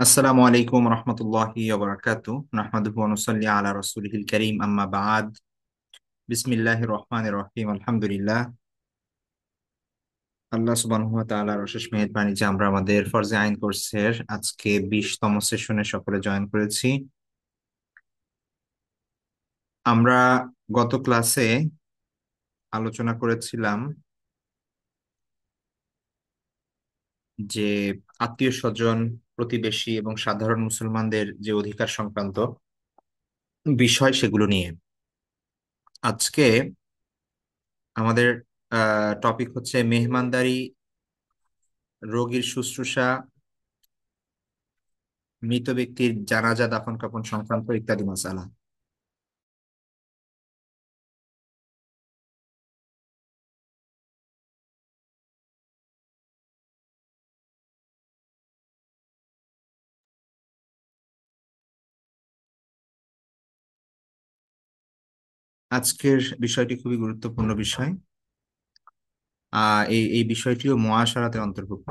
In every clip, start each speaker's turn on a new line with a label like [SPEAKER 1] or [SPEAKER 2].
[SPEAKER 1] আসসালামু আলাইকুম রহমতুল্লাহি ওয়া নাহমাদুহু ওয়া নুসাল্লি আলা রাসূলিহিল কারীম আম্মা বা'দ। বিসমিল্লাহির রহমানির রহিম। আলহামদুলিল্লাহ, আল্লাহ সুবহানাহু ওয়া তাআলার অশেষ মেহেরবানি যে আমরা আমাদের ফরজে আইন কোর্সের আজকে 20তম সেশনে সকলে জয়েন করেছি। আমরা গত ক্লাসে আলোচনা করেছিলাম যে আত্মীয় স্বজন, প্রতিবেশী এবং সাধারণ মুসলমানদের যে অধিকার সংক্রান্ত বিষয় সেগুলো নিয়ে। আজকে আমাদের টপিক হচ্ছে মেহমানদারি, রোগীর শুশ্রূষা, মৃত ব্যক্তির জানাজা দাফন কাফন সংক্রান্ত ইত্যাদি মাসালা। আজকের বিষয়টি খুবই গুরুত্বপূর্ণ বিষয়। এই বিষয়টিও মুআশারাতের অন্তর্ভুক্ত।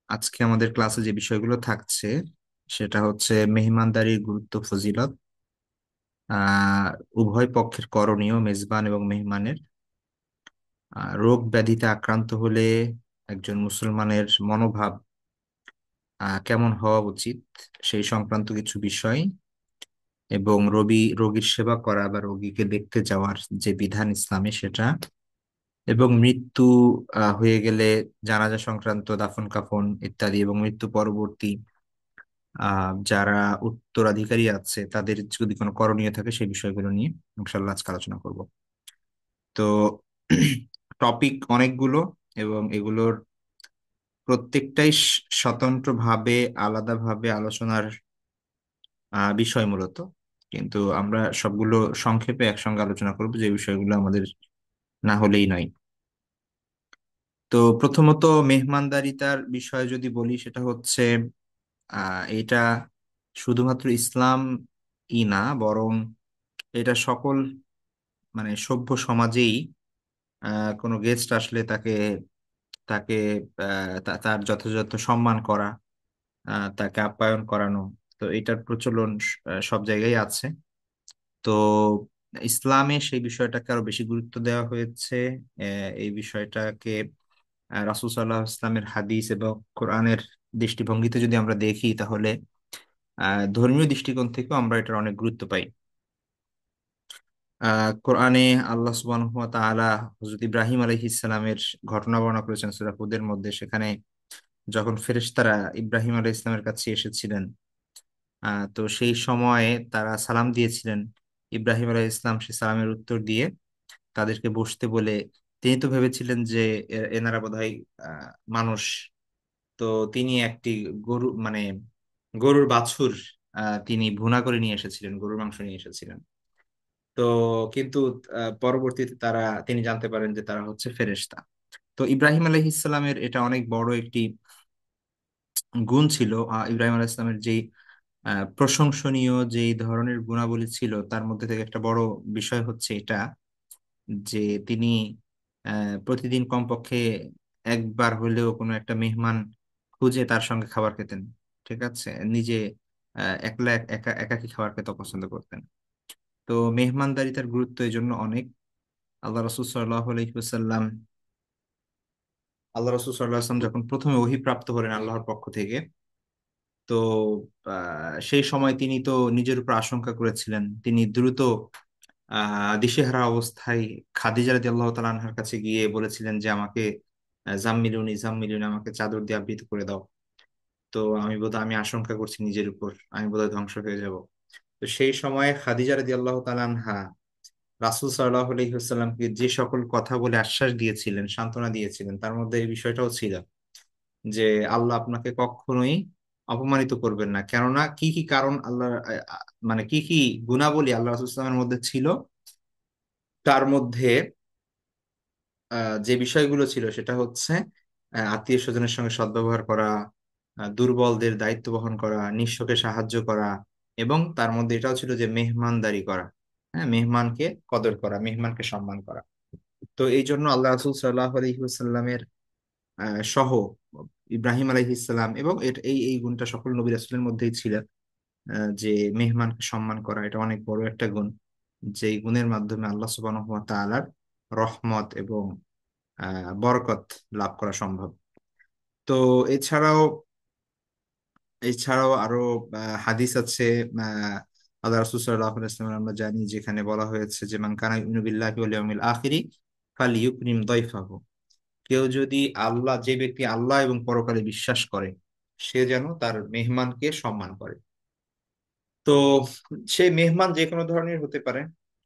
[SPEAKER 1] আজকে আমাদের ক্লাসে যে বিষয়গুলো থাকছে সেটা হচ্ছে মেহমানদারির গুরুত্ব, ফজিলত, আহ উভয় পক্ষের করণীয়, মেজবান এবং মেহমানের, রোগ ব্যাধিতে আক্রান্ত হলে একজন মুসলমানের মনোভাব কেমন হওয়া উচিত সেই সংক্রান্ত কিছু বিষয়, এবং রোগীর সেবা করা বা রোগীকে দেখতে যাওয়ার যে বিধান ইসলামে সেটা, এবং মৃত্যু হয়ে গেলে জানাজা সংক্রান্ত দাফন কাফন ইত্যাদি, এবং মৃত্যু পরবর্তী যারা উত্তরাধিকারী আছে তাদের যদি কোনো করণীয় থাকে সেই বিষয়গুলো নিয়ে ইনশাআল্লাহ আজকে আলোচনা করব। তো টপিক অনেকগুলো, এবং এগুলোর প্রত্যেকটাই স্বতন্ত্রভাবে আলাদাভাবে আলোচনার বিষয় মূলত, কিন্তু আমরা সবগুলো সংক্ষেপে একসঙ্গে আলোচনা করব যে বিষয়গুলো আমাদের না হলেই নয়। তো প্রথমত মেহমানদারিতার বিষয়ে যদি বলি সেটা হচ্ছে এটা শুধুমাত্র ইসলাম ই না, বরং এটা সকল মানে সভ্য সমাজেই কোনো গেস্ট আসলে তাকে তাকে তার যথাযথ সম্মান করা, তাকে আপ্যায়ন করানো, তো এটার প্রচলন সব জায়গায় আছে। তো ইসলামে সেই বিষয়টাকে আরো বেশি গুরুত্ব দেওয়া হয়েছে। এই বিষয়টাকে রাসূল সাল্লাল্লাহু আলাইহি ইসলামের হাদিস এবং কোরআনের দৃষ্টিভঙ্গিতে যদি আমরা দেখি তাহলে ধর্মীয় দৃষ্টিকোণ থেকেও আমরা এটার অনেক গুরুত্ব পাই। কোরআনে আল্লাহ সুবহানাহু ওয়া তাআলা হযরত ইব্রাহিম আলাইহিস সালামের ঘটনা বর্ণনা করেছেন সূরা হুদের মধ্যে। সেখানে যখন ফেরেশতারা ইব্রাহিম আলাইহিস সালামের কাছে এসেছিলেন, তো সেই সময়ে তারা সালাম দিয়েছিলেন। ইব্রাহিম আলাইহিস সালাম সে সালামের উত্তর দিয়ে তাদেরকে বসতে বলে, তিনি তো ভেবেছিলেন যে এনারা বোধহয় আহ, মানুষ। তো তিনি একটি গরু মানে গরুর বাছুর তিনি ভুনা করে নিয়ে এসেছিলেন, গরুর মাংস নিয়ে এসেছিলেন। তো কিন্তু পরবর্তীতে তিনি জানতে পারেন যে তারা হচ্ছে ফেরেশতা। তো ইব্রাহিম আলাইহিস সালামের এটা অনেক বড় একটি গুণ ছিল। ইব্রাহিম আলাইহিস সালামের যেই প্রশংসনীয় যেই ধরনের গুণাবলী ছিল তার মধ্যে থেকে একটা বড় বিষয় হচ্ছে এটা, যে তিনি প্রতিদিন কমপক্ষে একবার হলেও কোনো একটা মেহমান খুঁজে তার সঙ্গে খাবার খেতেন। ঠিক আছে, নিজে একলা একাকী খাবার খেতে পছন্দ করতেন। তো মেহমানদারিতার গুরুত্ব এই জন্য অনেক। আল্লাহ রসুল সাল্লাল্লাহু আলাইহি ওয়াসাল্লাম আল্লাহ রসুল সাল্লাল্লাহু আলাইহি ওয়াসাল্লাম যখন প্রথমে ওহী প্রাপ্ত হলেন আল্লাহর পক্ষ থেকে, তো সেই সময় তিনি তো নিজের উপর আশঙ্কা করেছিলেন। তিনি দ্রুত দিশেহারা অবস্থায় খাদিজা রাদিয়াল্লাহু তাআলা আনহার কাছে গিয়ে বলেছিলেন যে আমাকে জাম্মিলুনি জাম্মিলুনি, আমাকে চাদর দিয়ে আবৃত করে দাও। তো আমি আশঙ্কা করছি নিজের উপর, আমি বোধহয় ধ্বংস হয়ে যাব। তো সেই সময় খাদিজা রাদিয়াল্লাহু তাআলা আনহা রাসূল সাল্লাল্লাহু আলাইহি ওয়াসাল্লামকে যে সকল কথা বলে আশ্বাস দিয়েছিলেন, সান্ত্বনা দিয়েছিলেন, তার মধ্যে এই বিষয়টাও ছিল যে আল্লাহ আপনাকে কখনোই অপমানিত করবেন না। কেননা কি কি কারণ আল্লাহ মানে কি কি গুণাবলী আল্লাহ রাসূল সাল্লাল্লাহু আলাইহি ওয়াসাল্লামের মধ্যে ছিল, তার মধ্যে যে বিষয়গুলো ছিল সেটা হচ্ছে আত্মীয় স্বজনের সঙ্গে সদ্ব্যবহার করা, দুর্বলদের দায়িত্ব বহন করা, নিঃস্বকে সাহায্য করা, এবং তার মধ্যে এটাও ছিল যে মেহমানদারি করা। হ্যাঁ, মেহমানকে কদর করা, মেহমানকে সম্মান করা। তো এই জন্য আল্লাহ রাসূল সাল্লাল্লাহু আলাইহি ওয়াসাল্লামের সহ ইব্রাহিম আলাইহিস সালাম, এবং এই এই গুণটা সকল নবী রাসূলের মধ্যেই ছিল। যে মেহমানকে সম্মান করা এটা অনেক বড় একটা গুণ, যেই গুণের মাধ্যমে আল্লাহ সুবহানাহু ওয়া তাআলার রহমত এবং বরকত লাভ করা সম্ভব। তো এছাড়াও এছাড়াও আরো হাদিস আছে। আল্লাহ রাসূল সাল্লাল্লাহু আলাইহি ওয়াসাল্লাম আমরা জানি, যেখানে বলা হয়েছে যে মান কানা ইউমিনু বিল্লাহি ওয়াল ইয়াউমিল আখিরি ফালিইউকরিম দাইফাহু। কেউ যদি যে ব্যক্তি আল্লাহ এবং পরকালে বিশ্বাস করে, সে যেন তার মেহমানকে সম্মান করে। তো সেই মেহমান যে কোনো ধরনের হতে পারে।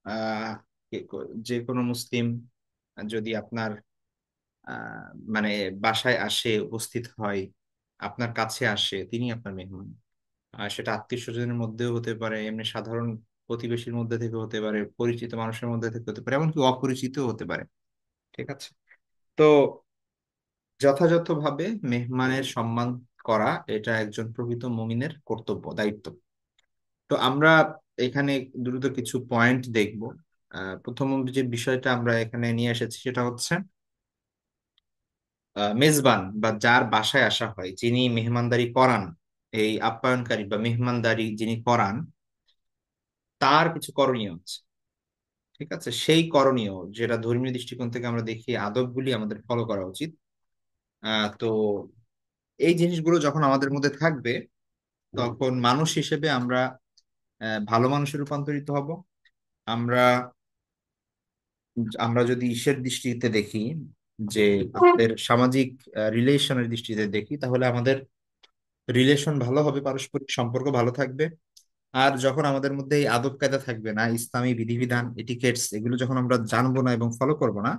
[SPEAKER 1] আহ যে কোনো মুসলিম যদি আপনার আহ মানে বাসায় আসে, উপস্থিত হয়, আপনার কাছে আসে, তিনি আপনার মেহমান। সেটা আত্মীয় স্বজনের মধ্যেও হতে পারে, এমনি সাধারণ প্রতিবেশীর মধ্যে থেকে হতে পারে, পরিচিত মানুষের মধ্যে থেকে হতে পারে, এমনকি অপরিচিত হতে পারে। ঠিক আছে। তো যথাযথভাবে মেহমানের সম্মান করা এটা একজন প্রকৃত মুমিনের কর্তব্য, দায়িত্ব। তো আমরা এখানে দ্রুত কিছু পয়েন্ট দেখব। প্রথম যে বিষয়টা আমরা এখানে নিয়ে এসেছি সেটা হচ্ছে মেজবান বা যার বাসায় আসা হয়, যিনি মেহমানদারি করান, এই আপ্যায়নকারী বা মেহমানদারি যিনি করান, তার কিছু করণীয় আছে। ঠিক আছে, সেই করণীয় যেটা ধর্মীয় দৃষ্টিকোণ থেকে আমরা দেখি, আদবগুলি আমাদের ফলো করা উচিত। তো এই জিনিসগুলো যখন আমাদের মধ্যে থাকবে, তখন মানুষ হিসেবে আমরা ভালো মানুষে রূপান্তরিত হব। আমরা আমরা যদি ঈশ্বর দৃষ্টিতে দেখি, যে আমাদের সামাজিক রিলেশনের দৃষ্টিতে দেখি, তাহলে আমাদের রিলেশন ভালো হবে, পারস্পরিক সম্পর্ক ভালো থাকবে। আর যখন আমাদের মধ্যে এই আদব কায়দা থাকবে না, ইসলামী বিধিবিধান, এটিকেটস, এগুলো যখন আমরা জানবো না এবং ফলো করব না,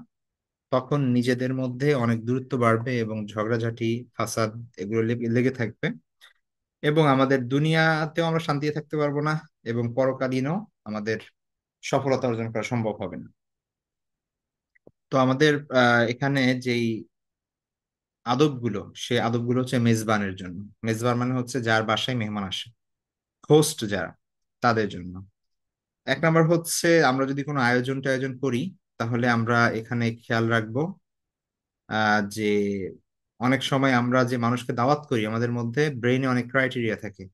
[SPEAKER 1] তখন নিজেদের মধ্যে অনেক দূরত্ব বাড়বে এবং ঝগড়াঝাটি, ফাসাদ, এগুলো লেগে থাকবে। এবং আমাদের দুনিয়াতেও আমরা শান্তিতে থাকতে পারবো না, এবং পরকালীনও আমাদের সফলতা অর্জন করা সম্ভব হবে না। তো আমাদের এখানে যেই আদবগুলো, সে আদবগুলো হচ্ছে মেজবানের জন্য। মেজবান মানে হচ্ছে যার বাসায় মেহমান আসে, হোস্ট যারা, তাদের জন্য। এক নাম্বার হচ্ছে, আমরা যদি কোনো আয়োজন করি, তাহলে আমরা এখানে খেয়াল রাখবো যে অনেক সময় আমরা যে মানুষকে দাওয়াত করি, আমাদের মধ্যে ব্রেইনে অনেক ক্রাইটেরিয়া থাকে।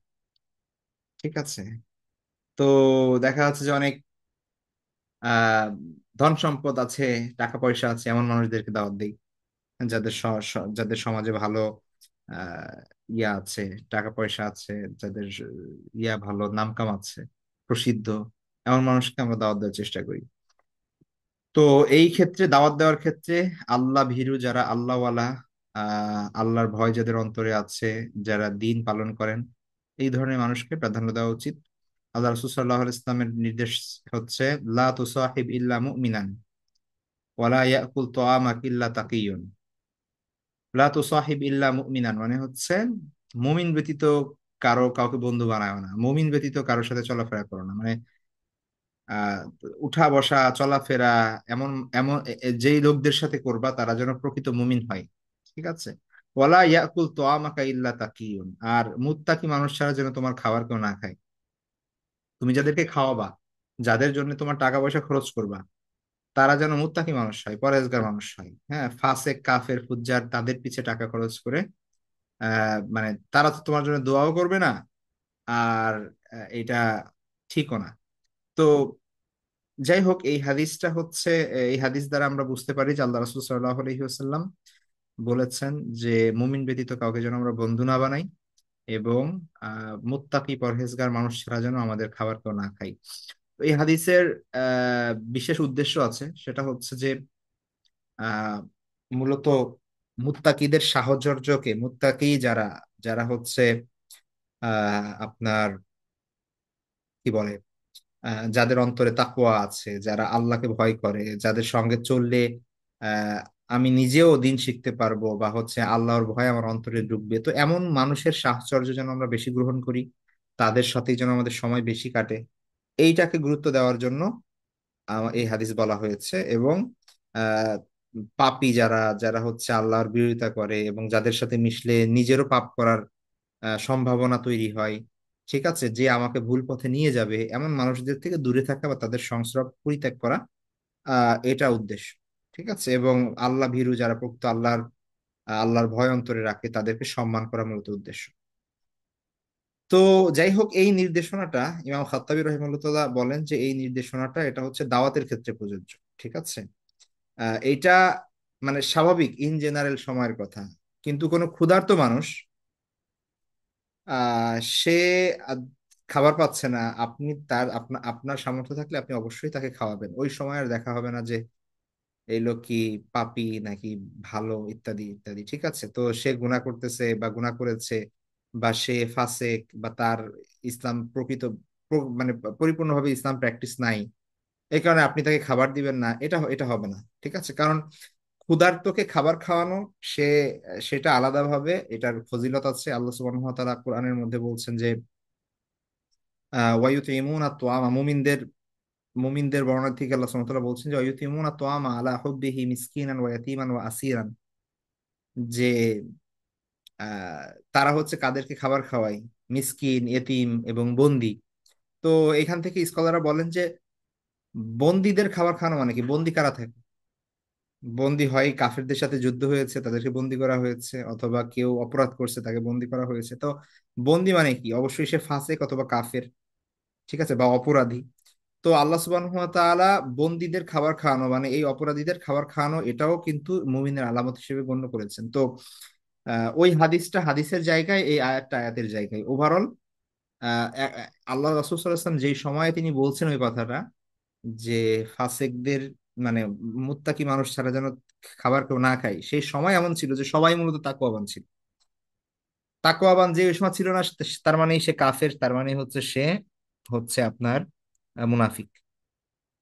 [SPEAKER 1] ঠিক আছে। তো দেখা যাচ্ছে যে অনেক আহ ধন সম্পদ আছে, টাকা পয়সা আছে, এমন মানুষদেরকে দাওয়াত দেই, যাদের সমাজে ভালো আহ ইয়া আছে, টাকা পয়সা আছে, যাদের ভালো নাম কাম আছে, প্রসিদ্ধ, এমন মানুষকে আমরা দাওয়াত দেওয়ার চেষ্টা করি। তো এই ক্ষেত্রে, দাওয়াত দেওয়ার ক্ষেত্রে, আল্লাহ ভীরু যারা, আল্লাহওয়ালা, আল্লাহর ভয় যাদের অন্তরে আছে, যারা দিন পালন করেন, এই ধরনের মানুষকে প্রাধান্য দেওয়া উচিত। আল্লাহ রাসূল সাল্লাল্লাহু আলাইহি ওয়াসাল্লামের নির্দেশ হচ্ছে, লা তুসাহিব ইল্লা মুমিনান ওয়ালা ইয়াকুল তাআমাক ইল্লা তাকিয়ুন। লা তুসাহিব ইল্লা মুমিনান মানে হচ্ছে, মুমিন ব্যতীত কাউকে বন্ধু বানায় না, মুমিন ব্যতীত কারোর সাথে চলাফেরা করো না। মানে আহ উঠা বসা, চলাফেরা, এমন এমন যেই লোকদের সাথে করবা, তারা যেন প্রকৃত মুমিন হয়। ঠিক আছে। ওয়ালা ইয়াকুল তাআমাকা ইল্লা তাকিয়ুন। আর মুত্তাকি মানুষ ছাড়া যেন তোমার খাবার কেউ না খায়। তুমি যাদেরকে খাওয়াবা, যাদের জন্য তোমার টাকা পয়সা খরচ করবা, তারা যেন মুত্তাকি মানুষ হয়, পরহেজগার মানুষ হয়। হ্যাঁ, ফাসেক, কাফের, ফুজ্জার, তাদের পিছে টাকা খরচ করে মানে তারা তো তোমার জন্য দোয়াও করবে না। আর এটা ঠিকও না। তো যাই হোক, এই হাদিস দ্বারা আমরা বুঝতে পারি যে আল্লাহ রাসূল সাল্লাল্লাহু আলাইহি ওয়াসাল্লাম বলেছেন যে মুমিন ব্যতীত কাউকে যেন আমরা বন্ধু না বানাই, এবং মুত্তাকি, পরহেজগার মানুষ ছাড়া যেন আমাদের খাবার কেউ না খাই। তো এই হাদিসের বিশেষ উদ্দেশ্য আছে, সেটা হচ্ছে যে আহ মূলত মুত্তাকিদের সাহচর্যকে, মুত্তাকি যারা, যারা হচ্ছে আপনার কি বলে, যাদের অন্তরে তাকওয়া আছে, যারা আল্লাহকে ভয় করে, যাদের সঙ্গে চললে আহ আমি নিজেও দিন শিখতে পারবো, বা হচ্ছে আল্লাহর ভয় আমার অন্তরে ঢুকবে, তো এমন মানুষের সাহচর্য যেন আমরা বেশি গ্রহণ করি, তাদের সাথেই যেন আমাদের সময় বেশি কাটে, এইটাকে গুরুত্ব দেওয়ার জন্য এই হাদিস বলা হয়েছে। এবং আহ পাপী যারা, যারা হচ্ছে আল্লাহর বিরোধিতা করে এবং যাদের সাথে মিশলে নিজেরও পাপ করার সম্ভাবনা তৈরি হয়, ঠিক আছে, যে আমাকে ভুল পথে নিয়ে যাবে, এমন মানুষদের থেকে দূরে থাকা বা তাদের সংস্রব পরিত্যাগ করা, এটা উদ্দেশ্য। ঠিক আছে। এবং আল্লাহ ভীরু যারা, প্রকৃত আল্লাহর আল্লাহর ভয় অন্তরে রাখে, তাদেরকে সম্মান করা মূলত উদ্দেশ্য। তো যাই হোক, এই নির্দেশনাটা ইমাম খাত্তাবী রহিমাহুল্লাহ বলেন যে এই নির্দেশনাটা এটা হচ্ছে দাওয়াতের ক্ষেত্রে প্রযোজ্য। ঠিক আছে। এইটা মানে স্বাভাবিক ইন জেনারেল সময়ের কথা। কিন্তু কোনো ক্ষুধার্ত মানুষ সে আহ, খাবার পাচ্ছে না, আপনি তার আপনার সামর্থ্য থাকলে আপনি অবশ্যই তাকে খাওয়াবেন। ওই সময় আর দেখা হবে না যে এই লোক কি পাপী নাকি ভালো, ইত্যাদি ইত্যাদি। ঠিক আছে, তো সে গুনাহ করতেছে বা গুনাহ করেছে, বা সে ফাসেক, বা তার ইসলাম প্রকৃত মানে পরিপূর্ণভাবে ইসলাম প্র্যাকটিস নাই, এই কারণে আপনি তাকে খাবার দিবেন না, এটা এটা হবে না। ঠিক আছে, কারণ ক্ষুধার্তকে খাবার খাওয়ানো, সে সেটা আলাদাভাবে এটার ফজিলত আছে। আল্লাহ সুবহানাহু ওয়া তাআলা কোরআনের মধ্যে বলছেন যে ওয়ায়ুতিমুনা তোয়ামা, মুমিনদের বর্ণনা থেকে আল্লাহ সুবহানাহু ওয়া তাআলা বলছেন যে ওয়ায়ুতিমুনা তোয়ামা আলা হুব্বিহি মিসকিনান ওয়া ইয়াতীমান ওয়া আসীরান, যে আহ, তারা হচ্ছে কাদেরকে খাবার খাওয়ায়, মিসকিন, এতিম এবং বন্দি। তো এখান থেকে স্কলাররা বলেন যে বন্দীদের খাবার খাওয়ানো মানে কি? বন্দি কারা থাকে? বন্দি হয় কাফেরদের সাথে যুদ্ধ হয়েছে, তাদেরকে বন্দি করা হয়েছে, অথবা কেউ অপরাধ করছে তাকে বন্দি করা হয়েছে। তো বন্দি মানে কি? অবশ্যই সে ফাসেক অথবা কাফের, ঠিক আছে, বা অপরাধী। তো আল্লাহ সুবহানাহু ওয়া তাআলা বন্দীদের খাবার খাওয়ানো মানে এই অপরাধীদের খাবার খাওয়ানো, এটাও কিন্তু মুমিনের আলামত হিসেবে গণ্য করেছেন। তো ওই হাদিসটা হাদিসের জায়গায়, এই আয়াতটা আয়াতের জায়গায়। ওভারঅল আল্লাহ রাসূল সাল্লাল্লাহু আলাইহি ওয়াসাল্লাম যেই সময়ে তিনি বলছেন ওই কথাটা, যে ফাসেকদের মানে মুত্তাকি মানুষ ছাড়া যেন খাবার কেউ না খায়, সেই সময় এমন ছিল যে সবাই মূলত তাকওয়াবান ছিল। তাকওয়াবান যে ওই সময় ছিল না, তার মানে সে কাফের, তার মানে হচ্ছে সে হচ্ছে আপনার মুনাফিক।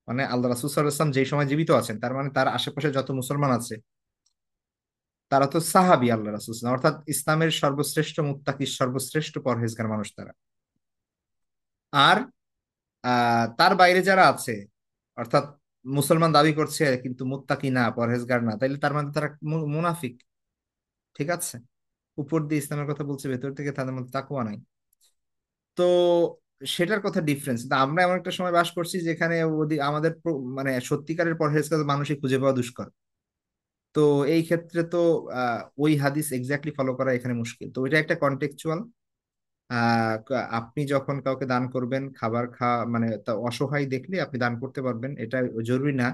[SPEAKER 1] মানে আল্লাহ রাসূল সাল্লাল্লাহু আলাইহি ওয়াসাল্লাম যেই সময় জীবিত আছেন, তার মানে তার আশেপাশে যত মুসলমান আছে তারা তো সাহাবী আল্লাহ রাসূল সাল্লাল্লাহু আলাইহি ওয়াসাল্লাম, অর্থাৎ ইসলামের সর্বশ্রেষ্ঠ মুত্তাকি, সর্বশ্রেষ্ঠ পরহেজগার মানুষ তারা। আর তার বাইরে যারা আছে, অর্থাৎ মুসলমান দাবি করছে কিন্তু মুত্তাকি না, পরহেজগার না, তাইলে তার মানে তারা মুনাফিক। ঠিক আছে, উপর দিয়ে ইসলামের কথা বলছে, ভেতর থেকে তাদের মধ্যে তাকওয়া নাই। তো সেটার কথা ডিফারেন্স। আমরা এমন একটা সময় বাস করছি যেখানে আমাদের মানে সত্যিকারের পরহেজগার মানুষই খুঁজে পাওয়া দুষ্কর। তো এই ক্ষেত্রে তো ওই হাদিস এক্স্যাক্টলি ফলো করা এখানে মুশকিল। তো এটা একটা কন্টেক্সচুয়াল। আপনি যখন কাউকে দান করবেন খাবার মানে তা অসহায় দেখলে আপনি দান করতে পারবেন, এটা জরুরি না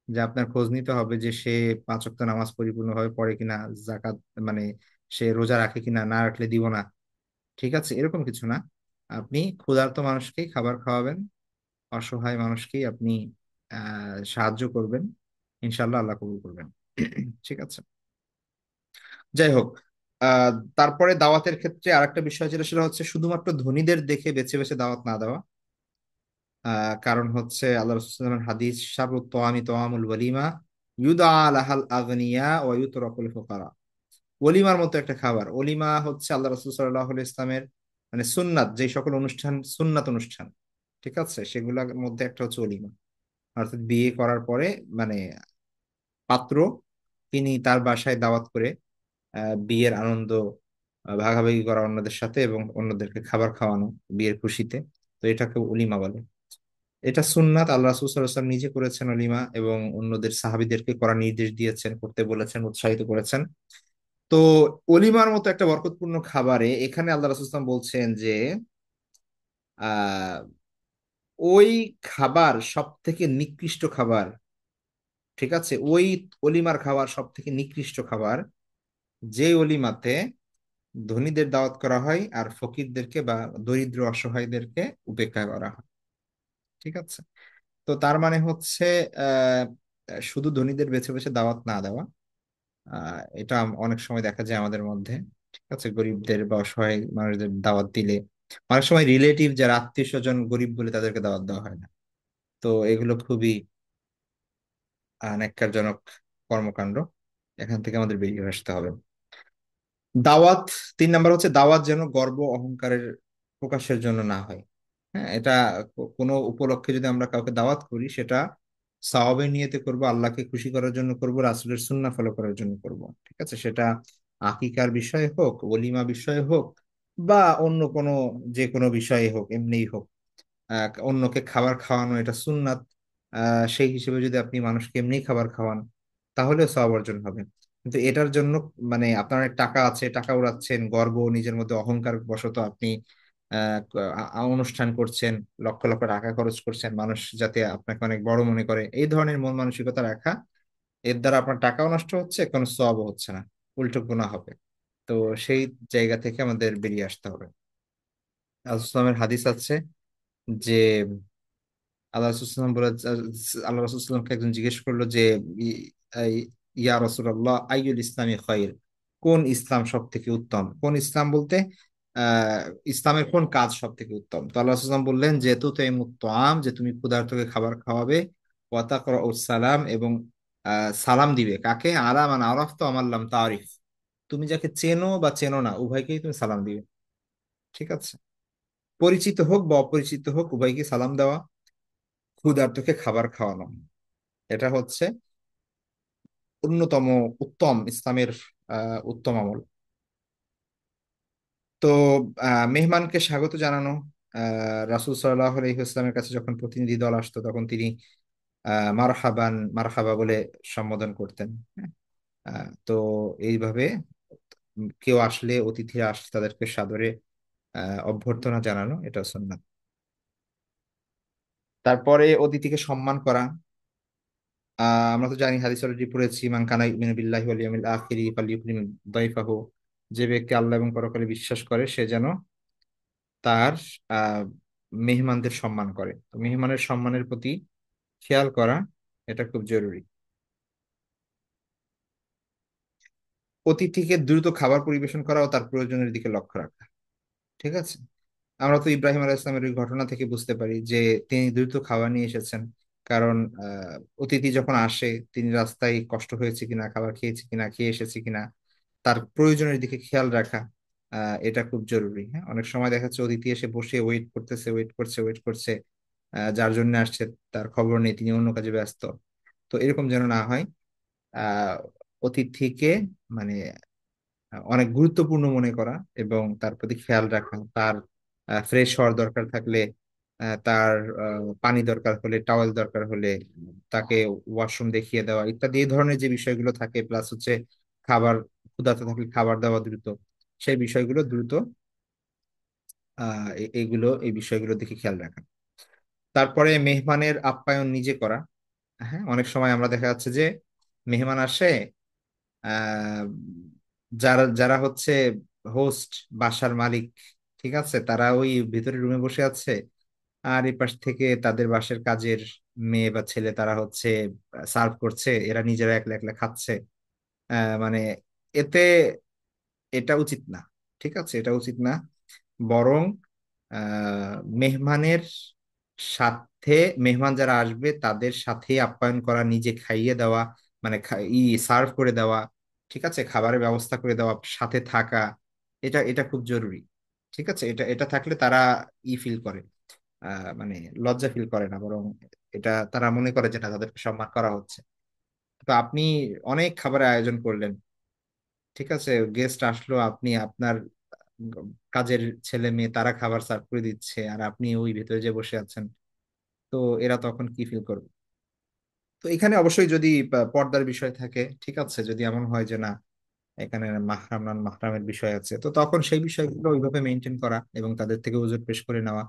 [SPEAKER 1] যে আপনার খোঁজ নিতে হবে যে সে 5 ওয়াক্ত নামাজ পরিপূর্ণভাবে পড়ে কিনা, জাকাত মানে সে রোজা রাখে কিনা, না রাখলে দিব না। ঠিক আছে, এরকম কিছু না। আপনি ক্ষুধার্ত মানুষকেই খাবার খাওয়াবেন, অসহায় মানুষকেই আপনি সাহায্য করবেন, ইনশাল্লাহ আল্লাহ কবুল করবেন। ঠিক আছে, যাই হোক। আহ তারপরে দাওয়াতের ক্ষেত্রে আরেকটা বিষয় যেটা, সেটা হচ্ছে শুধুমাত্র ধনীদের দেখে বেছে বেছে দাওয়াত না দেওয়া। কারণ হচ্ছে আল্লাহ রাসূলের হাদিস, শাররু তোয়ামি তোয়ামুল ওয়ালিমা ইউদা আলাহাল আগনিয়া ওয়া ইউতরাকুল ফুকারা। ওলিমার মতো একটা খাবার, ওলিমা হচ্ছে আল্লাহ রাসূল সাল্লাল্লাহু আলাইহি ইসলামের মানে সুন্নাত, যে সকল অনুষ্ঠান সুন্নাত অনুষ্ঠান, ঠিক আছে, সেগুলোর মধ্যে একটা হচ্ছে ওলিমা। অর্থাৎ বিয়ে করার পরে মানে পাত্র তিনি তার বাসায় দাওয়াত করে বিয়ের আনন্দ ভাগাভাগি করা অন্যদের সাথে, এবং অন্যদেরকে খাবার খাওয়ানো বিয়ের খুশিতে। তো এটাকে অলিমা বলে। এটা সুন্নাত, আল্লাহ রাসূল সাল্লাল্লাহু আলাইহি ওয়াসাল্লাম নিজে করেছেন অলিমা, এবং অন্যদের সাহাবীদেরকে করার নির্দেশ দিয়েছেন, করতে বলেছেন, উৎসাহিত করেছেন। তো অলিমার মতো একটা বরকতপূর্ণ খাবারে এখানে আল্লাহ রাসূল সাল্লাল্লাহু আলাইহি ওয়াসাল্লাম বলছেন যে আহ ওই খাবার সব থেকে নিকৃষ্ট খাবার। ঠিক আছে, ওই অলিমার খাবার সব থেকে নিকৃষ্ট খাবার যে অলিমাতে ধনীদের দাওয়াত করা হয় আর ফকিরদেরকে বা দরিদ্র অসহায়দেরকে উপেক্ষা করা হয়। ঠিক আছে, তো তার মানে হচ্ছে আহ শুধু ধনীদের বেছে বেছে দাওয়াত না দেওয়া। এটা অনেক সময় দেখা যায় আমাদের মধ্যে। ঠিক আছে, গরিবদের বা অসহায় মানুষদের দাওয়াত দিলে অনেক সময় রিলেটিভ যারা আত্মীয় স্বজন গরিব বলে তাদেরকে দাওয়াত দেওয়া হয় না। তো এগুলো খুবই ন্যাক্কারজনক কর্মকাণ্ড। এখান থেকে আমাদের বেরিয়ে আসতে হবে। দাওয়াত, 3 নাম্বার হচ্ছে দাওয়াত যেন গর্ব অহংকারের প্রকাশের জন্য না হয়। হ্যাঁ, এটা কোনো উপলক্ষে যদি আমরা কাউকে দাওয়াত করি, সেটা সওয়াবের নিয়তে করব, আল্লাহকে খুশি করার জন্য করব, রাসূলের সুন্নাহ ফলো করার জন্য করব। ঠিক আছে, সেটা আকিকার বিষয়ে হোক, ওলিমা বিষয়ে হোক, বা অন্য কোনো যে কোনো বিষয়ে হোক, এমনিই হোক। অন্যকে খাবার খাওয়ানো এটা সুন্নাত। সেই হিসেবে যদি আপনি মানুষকে এমনি খাবার খাওয়ান, তাহলে সওয়াব অর্জন হবে। কিন্তু এটার জন্য মানে আপনার অনেক টাকা আছে, টাকা উড়াচ্ছেন, গর্ব নিজের মধ্যে অহংকার বশত আপনি অনুষ্ঠান করছেন, লক্ষ লক্ষ টাকা খরচ করছেন মানুষ যাতে আপনাকে অনেক বড় মনে করে, এই ধরনের মন মানসিকতা রাখা, এর দ্বারা আপনার টাকাও নষ্ট হচ্ছে, কোনো সওয়াবও হচ্ছে না, উল্টো গুনাহ হবে। তো সেই জায়গা থেকে আমাদের বেরিয়ে আসতে হবে। রাসূলুল্লাহের হাদিস আছে যে আল্লাহ রাসূলুল্লাহ বলে, আল্লাহ রাসূলুল্লাহকে একজন জিজ্ঞেস করলো যে ইয়া রাসূলুল্লাহ আইয়ুল ইসলামি খায়র, কোন ইসলাম সব থেকে উত্তম, কোন ইসলাম বলতে আহ ইসলামের কোন কাজ সব থেকে উত্তম। তো আল্লাহ রাসূলুল্লাহ বললেন যে তুতাইমুত তাআম, যে তুমি ক্ষুধার্তকে খাবার খাওয়াবে, ওয়া তাকরাউস সালাম, এবং সালাম দিবে কাকে, আলা মান আরাফতা ওয়া মান লাম তারিফ, তুমি যাকে চেনো বা চেনো না উভয়কেই তুমি সালাম দিবে। ঠিক আছে, পরিচিত হোক বা অপরিচিত হোক উভয়কে সালাম দেওয়া, ক্ষুধার্তকে খাবার খাওয়ানো, এটা হচ্ছে অন্যতম উত্তম ইসলামের উত্তম আমল। তো মেহমানকে স্বাগত জানানো, রাসূল সাল্লাল্লাহু আলাইহি ওয়াসাল্লামের কাছে যখন প্রতিনিধি দল আসতো তখন তিনি মারহাবান মারহাবা বলে সম্বোধন করতেন। হ্যাঁ? তো এইভাবে কেউ আসলে, অতিথিরা আসলে তাদেরকে সাদরে অভ্যর্থনা জানানো, এটা সুন্নাত। তারপরে অতিথিকে সম্মান করা। আমরা তো জানি, হাদিস অলরেডি পড়েছি, মান কানা ইউমিনু বিল্লাহি ওয়াল ইয়াউমিল আখিরি ফালইউকরিম দাইফাহু, যে ব্যক্তি আল্লাহ এবং পরকালে বিশ্বাস করে সে যেন তার আহ মেহমানদের সম্মান করে। তো মেহমানের সম্মানের প্রতি খেয়াল করা, এটা খুব জরুরি। অতিথিকে দ্রুত খাবার পরিবেশন করা ও তার প্রয়োজনের দিকে লক্ষ্য রাখা। ঠিক আছে, আমরা তো ইব্রাহিম আলাইহিস সালামের ওই ঘটনা থেকে বুঝতে পারি যে তিনি দ্রুত খাবার নিয়ে এসেছেন, কারণ অতিথি যখন আসে তিনি রাস্তায় কষ্ট হয়েছে কিনা, খাবার খেয়েছে কিনা, খেয়ে এসেছে কিনা, তার প্রয়োজনের দিকে খেয়াল রাখা, এটা খুব জরুরি। হ্যাঁ, অনেক সময় দেখা যাচ্ছে অতিথি এসে বসে ওয়েট করতেছে, ওয়েট করছে, যার জন্য আসছে তার খবর নেই, তিনি অন্য কাজে ব্যস্ত। তো এরকম যেন না হয়। আহ অতিথিকে মানে অনেক গুরুত্বপূর্ণ মনে করা এবং তার প্রতি খেয়াল রাখা, তার ফ্রেশ হওয়ার দরকার থাকলে, তার পানি দরকার হলে, টাওয়েল দরকার হলে তাকে ওয়াশরুম দেখিয়ে দেওয়া ইত্যাদি, এই ধরনের যে বিষয়গুলো থাকে, প্লাস হচ্ছে খাবার, ক্ষুধার্ত থাকলে খাবার দেওয়া দ্রুত, সেই বিষয়গুলো দ্রুত, এই বিষয়গুলোর দিকে খেয়াল রাখা। তারপরে মেহমানের আপ্যায়ন নিজে করা। হ্যাঁ, অনেক সময় আমরা দেখা যাচ্ছে যে মেহমান আসে, আহ যারা যারা হচ্ছে হোস্ট, বাসার মালিক, ঠিক আছে, তারা ওই ভিতরে রুমে বসে আছে, আর এই পাশ থেকে তাদের বাসার কাজের মেয়ে বা ছেলে তারা হচ্ছে সার্ভ করছে, এরা নিজেরা একলা একলা খাচ্ছে। মানে এতে এটা উচিত না। ঠিক আছে, এটা উচিত না। বরং মেহমানের সাথে, মেহমান যারা আসবে তাদের সাথে আপ্যায়ন করা, নিজে খাইয়ে দেওয়া, মানে সার্ভ করে দেওয়া, ঠিক আছে, খাবারের ব্যবস্থা করে দেওয়া, সাথে থাকা, এটা এটা খুব জরুরি। ঠিক আছে, এটা এটা থাকলে তারা ফিল করে, মানে লজ্জা ফিল করে না, বরং এটা তারা মনে করে যেটা তাদেরকে সম্মান করা হচ্ছে। তো আপনি অনেক খাবারের আয়োজন করলেন, ঠিক আছে, গেস্ট আসলো, আপনি আপনার কাজের ছেলে মেয়ে তারা খাবার সার্ভ করে দিচ্ছে, আর আপনি ওই ভেতরে যে বসে আছেন, তো এরা তখন কি ফিল করবে? তো এখানে অবশ্যই যদি পর্দার বিষয় থাকে, ঠিক আছে, যদি এমন হয় যে না, এখানে মাহরাম নন মাহরামের বিষয় আছে, তো তখন সেই বিষয়গুলো ওইভাবে মেনটেন করা এবং তাদের থেকে ওজোর পেশ করে নেওয়া,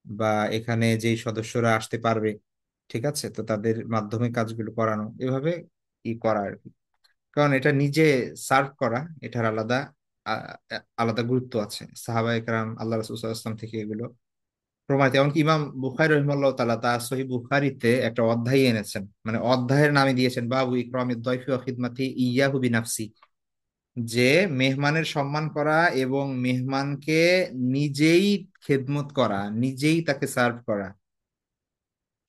[SPEAKER 1] বা এখানে যেই সদস্যরা আসতে পারবে, ঠিক আছে, তো তাদের মাধ্যমে কাজগুলো করানো, এভাবে করা আর কি। কারণ এটা নিজে সার্ভ করা, এটার আলাদা আলাদা গুরুত্ব আছে। সাহাবায়ে কেরাম, আল্লাহ রাসূল সাল্লাল্লাহু আলাইহি ওয়াসাল্লাম থেকে এগুলো প্রমাণিত। এমনকি ইমাম বুখারী রাহিমাহুল্লাহ তাআলা তার সহিহ বুখারীতে একটা অধ্যায় এনেছেন, মানে অধ্যায়ের নামে দিয়েছেন বাবু ইকরামিদ দাইফি ওয়া খিদমাতি ইয়াহু বিনাফসি, যে মেহমানের সম্মান করা এবং মেহমানকে নিজেই খেদমত করা, নিজেই তাকে সার্ভ করা,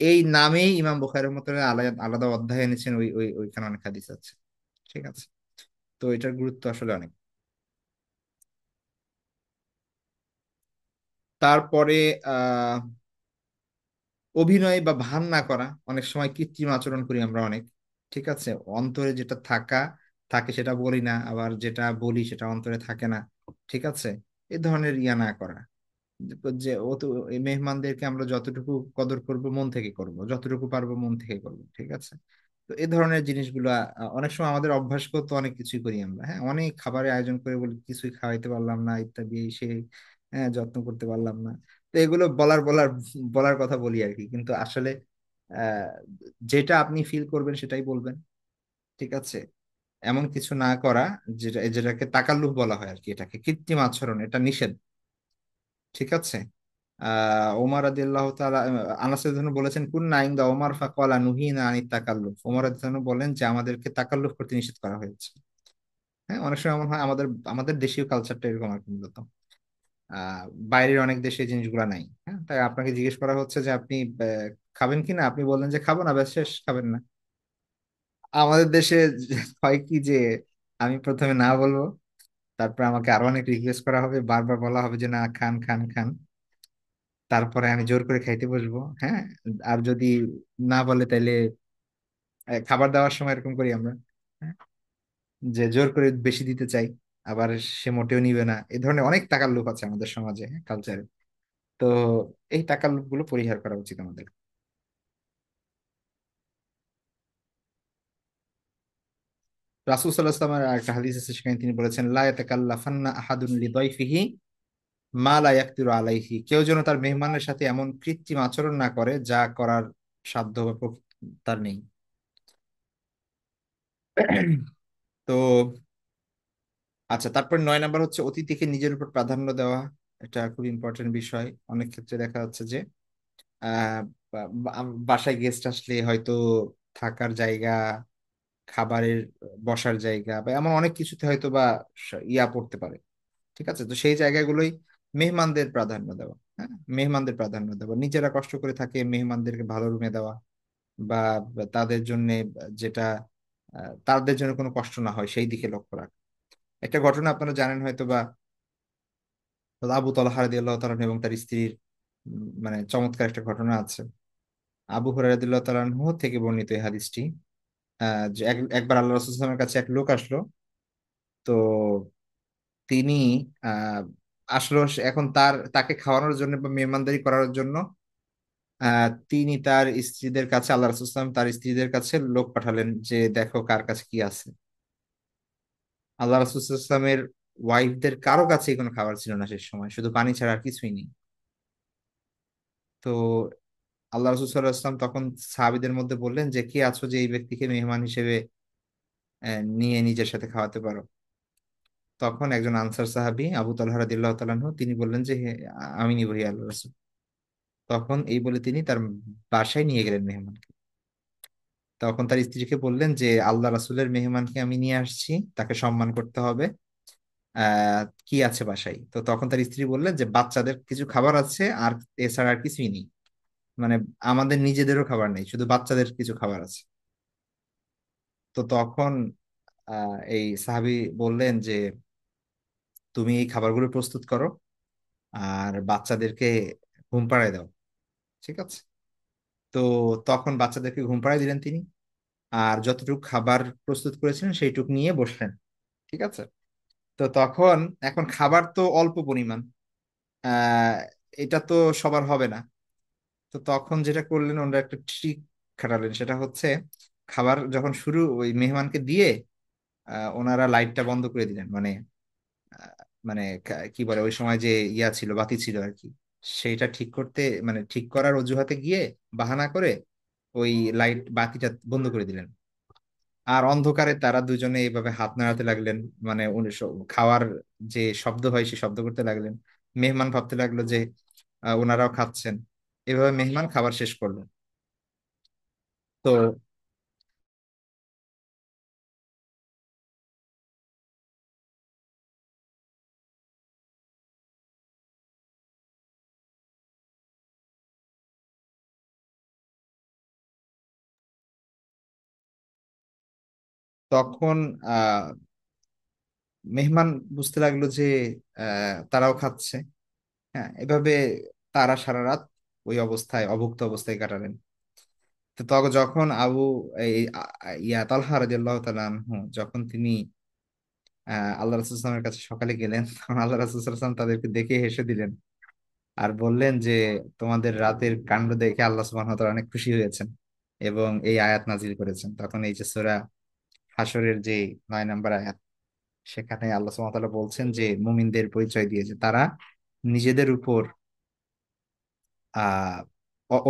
[SPEAKER 1] এই নামেই ইমাম বুখারী রহমাতুল্লাহ আলাদা আলাদা অধ্যায় এনেছেন, ওইখানে অনেক হাদিস আছে। ঠিক আছে, তো এটার গুরুত্ব আসলে অনেক। তারপরে আহ অভিনয় বা ভান না করা, অনেক সময় কৃত্রিম আচরণ করি আমরা অনেক। ঠিক আছে, অন্তরে যেটা থাকে সেটা বলি না, আবার যেটা বলি সেটা অন্তরে থাকে না। ঠিক আছে, এই ধরনের না করা, যে ও তো, এই মেহমানদেরকে আমরা যতটুকু কদর করব মন থেকে করব, যতটুকু পারবো মন থেকে করব। ঠিক আছে, তো এই ধরনের জিনিসগুলো অনেক সময় আমাদের অভ্যাসগত অনেক কিছুই করি আমরা, হ্যাঁ, অনেক খাবারের আয়োজন করে বলি কিছুই খাওয়াইতে পারলাম না ইত্যাদি এই সেই, হ্যাঁ, যত্ন করতে পারলাম না। তো এগুলো বলার বলার বলার কথা বলি আর কি, কিন্তু আসলে আহ যেটা আপনি ফিল করবেন সেটাই বলবেন, ঠিক আছে? এমন কিছু না করা, যেটাকে তাকাল্লুফ বলা হয় আর কি, এটাকে কৃত্রিম আচরণ, এটা নিষেধ, ঠিক আছে? ওমর রাদিয়াল্লাহু তাআলা আনাস রাদিয়াল্লাহু আনহু বলেছেন, কুন্না ইনদা ওমর ফাকালা নুহিনা আনিত তাকাল্লুফ। ওমর রাদিয়াল্লাহু আনহু বলেন যে আমাদেরকে তাকাল্লুফ করতে নিষেধ করা হয়েছে। হ্যাঁ, অনেক সময় মনে হয় আমাদের আমাদের দেশীয় কালচারটা এরকম আর কি মূলত। আহ বাইরের অনেক দেশে এই জিনিসগুলো নাই। হ্যাঁ, তাই আপনাকে জিজ্ঞেস করা হচ্ছে যে আপনি খাবেন কি না, আপনি বললেন যে খাবো না, ব্যাস শেষ, খাবেন না। আমাদের দেশে হয় কি যে আমি প্রথমে না বলবো, তারপর আমাকে আরো অনেক রিকোয়েস্ট করা হবে, বারবার বলা হবে যে না, খান খান খান, তারপরে আমি জোর করে খাইতে বসবো, হ্যাঁ। আর যদি না বলে তাইলে খাবার দেওয়ার সময় এরকম করি আমরা, হ্যাঁ, যে জোর করে বেশি দিতে চাই, আবার সে মোটেও নিবে না। এই ধরনের অনেক টাকার লোভ আছে আমাদের সমাজে, কালচারে। তো এই টাকার লোভ গুলো পরিহার করা উচিত আমাদের। রাসূল সাল্লাল্লাহু আলাইহি ওয়াসাল্লামের একটা হাদিস আছে, সেখানে তিনি বলেছেন, লা ইয়াতাকাল্লাফান্না আহাদুন লিদাইফিহি মা লা ইয়াকদিরু আলাইহি। কেউ যেন তার মেহমানের সাথে এমন কৃত্রিম আচরণ না করে যা করার সাধ্য বা তার নেই। তো আচ্ছা, তারপর 9 নাম্বার হচ্ছে অতিথিকে নিজের উপর প্রাধান্য দেওয়া। এটা খুব ইম্পর্টেন্ট বিষয়। অনেক ক্ষেত্রে দেখা যাচ্ছে যে আহ বাসায় গেস্ট আসলে হয়তো থাকার জায়গা, খাবারের বসার জায়গা বা এমন অনেক কিছুতে হয়তো বা ইয়া পড়তে পারে, ঠিক আছে? তো সেই জায়গাগুলোই মেহমানদের প্রাধান্য দেওয়া, হ্যাঁ, মেহমানদের প্রাধান্য দেওয়া, নিজেরা কষ্ট করে থাকে মেহমানদেরকে ভালো রুমে দেওয়া, বা বা তাদের জন্য যেটা তাদের জন্য কোনো কষ্ট না হয় সেই দিকে লক্ষ্য রাখা। একটা ঘটনা আপনারা জানেন হয়তো বা, আবু তালহা রাদিয়াল্লাহু তাআলা এবং তার স্ত্রীর মানে চমৎকার একটা ঘটনা আছে। আবু হুরায়রা রাদিয়াল্লাহু তাআলা আনহু থেকে বর্ণিত এই হাদিসটি। যে একবার আল্লাহ রাসূল সাল্লাল্লাহু আলাইহি ওয়াসাল্লামের কাছে এক লোক আসলো। তো তিনি আহ আসলো, এখন তাকে খাওয়ানোর জন্য বা মেহমানদারি করার জন্য তিনি তার স্ত্রীদের কাছে, আল্লাহ রাসূল সাল্লাল্লাহু আলাইহি ওয়াসাল্লাম তার স্ত্রীদের কাছে লোক পাঠালেন যে দেখো কার কাছে কি আছে। আল্লাহ রাসূল সাল্লাল্লাহু আলাইহি ওয়াসাল্লামের ওয়াইফদের কারো কাছেই কোনো খাবার ছিল না সে সময়, শুধু পানি ছাড়া আর কিছুই নেই। তো আল্লাহ রসুল সাল্লাহ আসলাম তখন সাহাবিদের মধ্যে বললেন যে কে আছো যে এই ব্যক্তিকে মেহমান হিসেবে নিয়ে নিজের সাথে খাওয়াতে পারো। তখন একজন আনসার সাহাবী আবু তালহা রাদিয়াল্লাহু তাআলা আনহু তিনি বললেন যে আমি নিব হে আল্লাহ রসুল। তখন এই বলে তিনি তার বাসায় নিয়ে গেলেন মেহমানকে। তখন তার স্ত্রীকে বললেন যে আল্লাহ রাসূলের মেহমানকে আমি নিয়ে আসছি, তাকে সম্মান করতে হবে। কি আছে বাসায়? তো তখন তার স্ত্রী বললেন যে বাচ্চাদের কিছু খাবার আছে, আর এছাড়া আর কিছুই নেই। মানে আমাদের নিজেদেরও খাবার নেই, শুধু বাচ্চাদের কিছু খাবার আছে। তো তখন এই সাহাবী বললেন যে তুমি এই খাবারগুলো প্রস্তুত করো আর বাচ্চাদেরকে ঘুম পাড়ায় দাও, ঠিক আছে? তো তখন বাচ্চাদেরকে ঘুম পাড়ায় দিলেন তিনি, আর যতটুকু খাবার প্রস্তুত করেছিলেন সেইটুকু নিয়ে বসলেন, ঠিক আছে? তো তখন এখন খাবার তো অল্প পরিমাণ, আহ এটা তো সবার হবে না। তো তখন যেটা করলেন ওনারা একটা ট্রিক খাটালেন, সেটা হচ্ছে খাবার যখন শুরু ওই মেহমানকে দিয়ে ওনারা লাইটটা বন্ধ করে দিলেন, মানে আহ, মানে কি বলে ওই সময় যে ইয়া ছিল, বাতি ছিল আর কি, সেইটা ঠিক করতে, মানে ঠিক করার অজুহাতে গিয়ে বাহানা করে ওই লাইট বাতিটা বন্ধ করে দিলেন। আর অন্ধকারে তারা দুজনে এইভাবে হাত নাড়াতে লাগলেন, মানে খাওয়ার যে শব্দ হয় সে শব্দ করতে লাগলেন। মেহমান ভাবতে লাগলো যে ওনারাও খাচ্ছেন। এভাবে মেহমান খাবার শেষ করলো। তো তখন আহ মেহমান বুঝতে লাগলো যে তারাও খাচ্ছে। হ্যাঁ, এভাবে তারা সারা রাত ওই অবস্থায়, অভুক্ত অবস্থায় কাটালেন। তো তখন যখন এই ইয়া তালহা রাদিয়াল্লাহু তাআলা আনহু যখন তিনি আল্লাহ রাসূল সাল্লাল্লাহু আলাইহি ওয়াসাল্লামের কাছে সকালে গেলেন, তখন আল্লাহ রাসূল সাল্লাল্লাহু আলাইহি ওয়াসাল্লাম তাদেরকে দেখে হেসে দিলেন আর বললেন যে তোমাদের রাতের কাণ্ড দেখে আল্লাহ সুবহানাহু ওয়া তাআলা অনেক খুশি হয়েছেন। এবং এই আয়াত নাজিল করেছেন। তখন এই যে সূরা হাশরের যে 9 নম্বর আয়াত, সেখানে আল্লাহ সুবহানাহু ওয়া তাআলা বলছেন যে মুমিনদের পরিচয় দিয়েছে তারা নিজেদের উপর আহ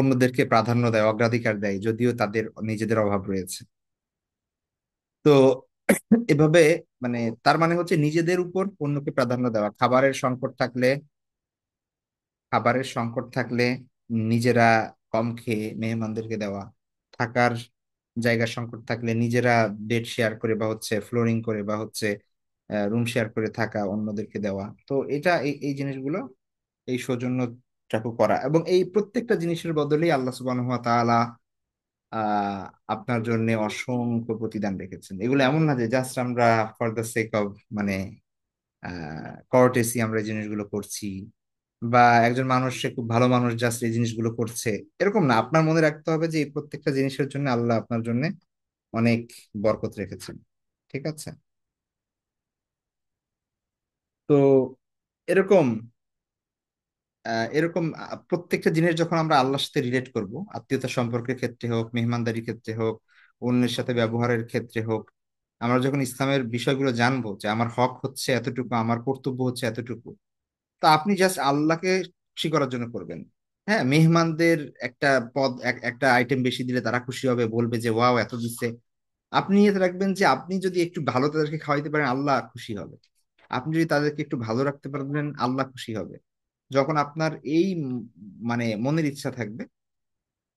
[SPEAKER 1] অন্যদেরকে প্রাধান্য দেয়, অগ্রাধিকার দেয়, যদিও তাদের নিজেদের অভাব রয়েছে। তো এভাবে মানে তার মানে হচ্ছে নিজেদের উপর অন্যকে প্রাধান্য দেওয়া। খাবারের সংকট থাকলে নিজেরা কম খেয়ে মেহমানদেরকে দেওয়া, থাকার জায়গার সংকট থাকলে নিজেরা বেড শেয়ার করে বা হচ্ছে ফ্লোরিং করে বা হচ্ছে রুম শেয়ার করে থাকা, অন্যদেরকে দেওয়া। তো এটা এই জিনিসগুলো, এই সৌজন্যটাকু করা, এবং এই প্রত্যেকটা জিনিসের বদলেই আল্লাহ সুবহানাহু ওয়া তাআলা আহ আপনার জন্য অসংখ্য প্রতিদান রেখেছেন। এগুলো এমন না যে জাস্ট আমরা ফর দ্য সেক অফ মানে কর্টেসি আমরা এই জিনিসগুলো করছি, বা একজন মানুষ সে খুব ভালো মানুষ জাস্ট এই জিনিসগুলো করছে, এরকম না। আপনার মনে রাখতে হবে যে এই প্রত্যেকটা জিনিসের জন্য আল্লাহ আপনার জন্য অনেক বরকত রেখেছেন। ঠিক আছে? তো এরকম প্রত্যেকটা জিনিস যখন আমরা আল্লাহর সাথে রিলেট করব, আত্মীয়তা সম্পর্কের ক্ষেত্রে হোক, মেহমানদারির ক্ষেত্রে হোক, অন্যের সাথে ব্যবহারের ক্ষেত্রে হোক, আমরা যখন ইসলামের বিষয়গুলো জানবো যে আমার হক হচ্ছে এতটুকু, আমার কর্তব্য হচ্ছে এতটুকু, তো আপনি জাস্ট আল্লাহকে খুশি করার জন্য করবেন। হ্যাঁ, মেহমানদের একটা একটা আইটেম বেশি দিলে তারা খুশি হবে, বলবে যে ওয়াও এত দিচ্ছে। আপনি নিয়ে রাখবেন যে আপনি যদি একটু ভালো তাদেরকে খাওয়াইতে পারেন, আল্লাহ খুশি হবে। আপনি যদি তাদেরকে একটু ভালো রাখতে পারবেন, আল্লাহ খুশি হবে। যখন আপনার এই মানে মনের ইচ্ছা থাকবে,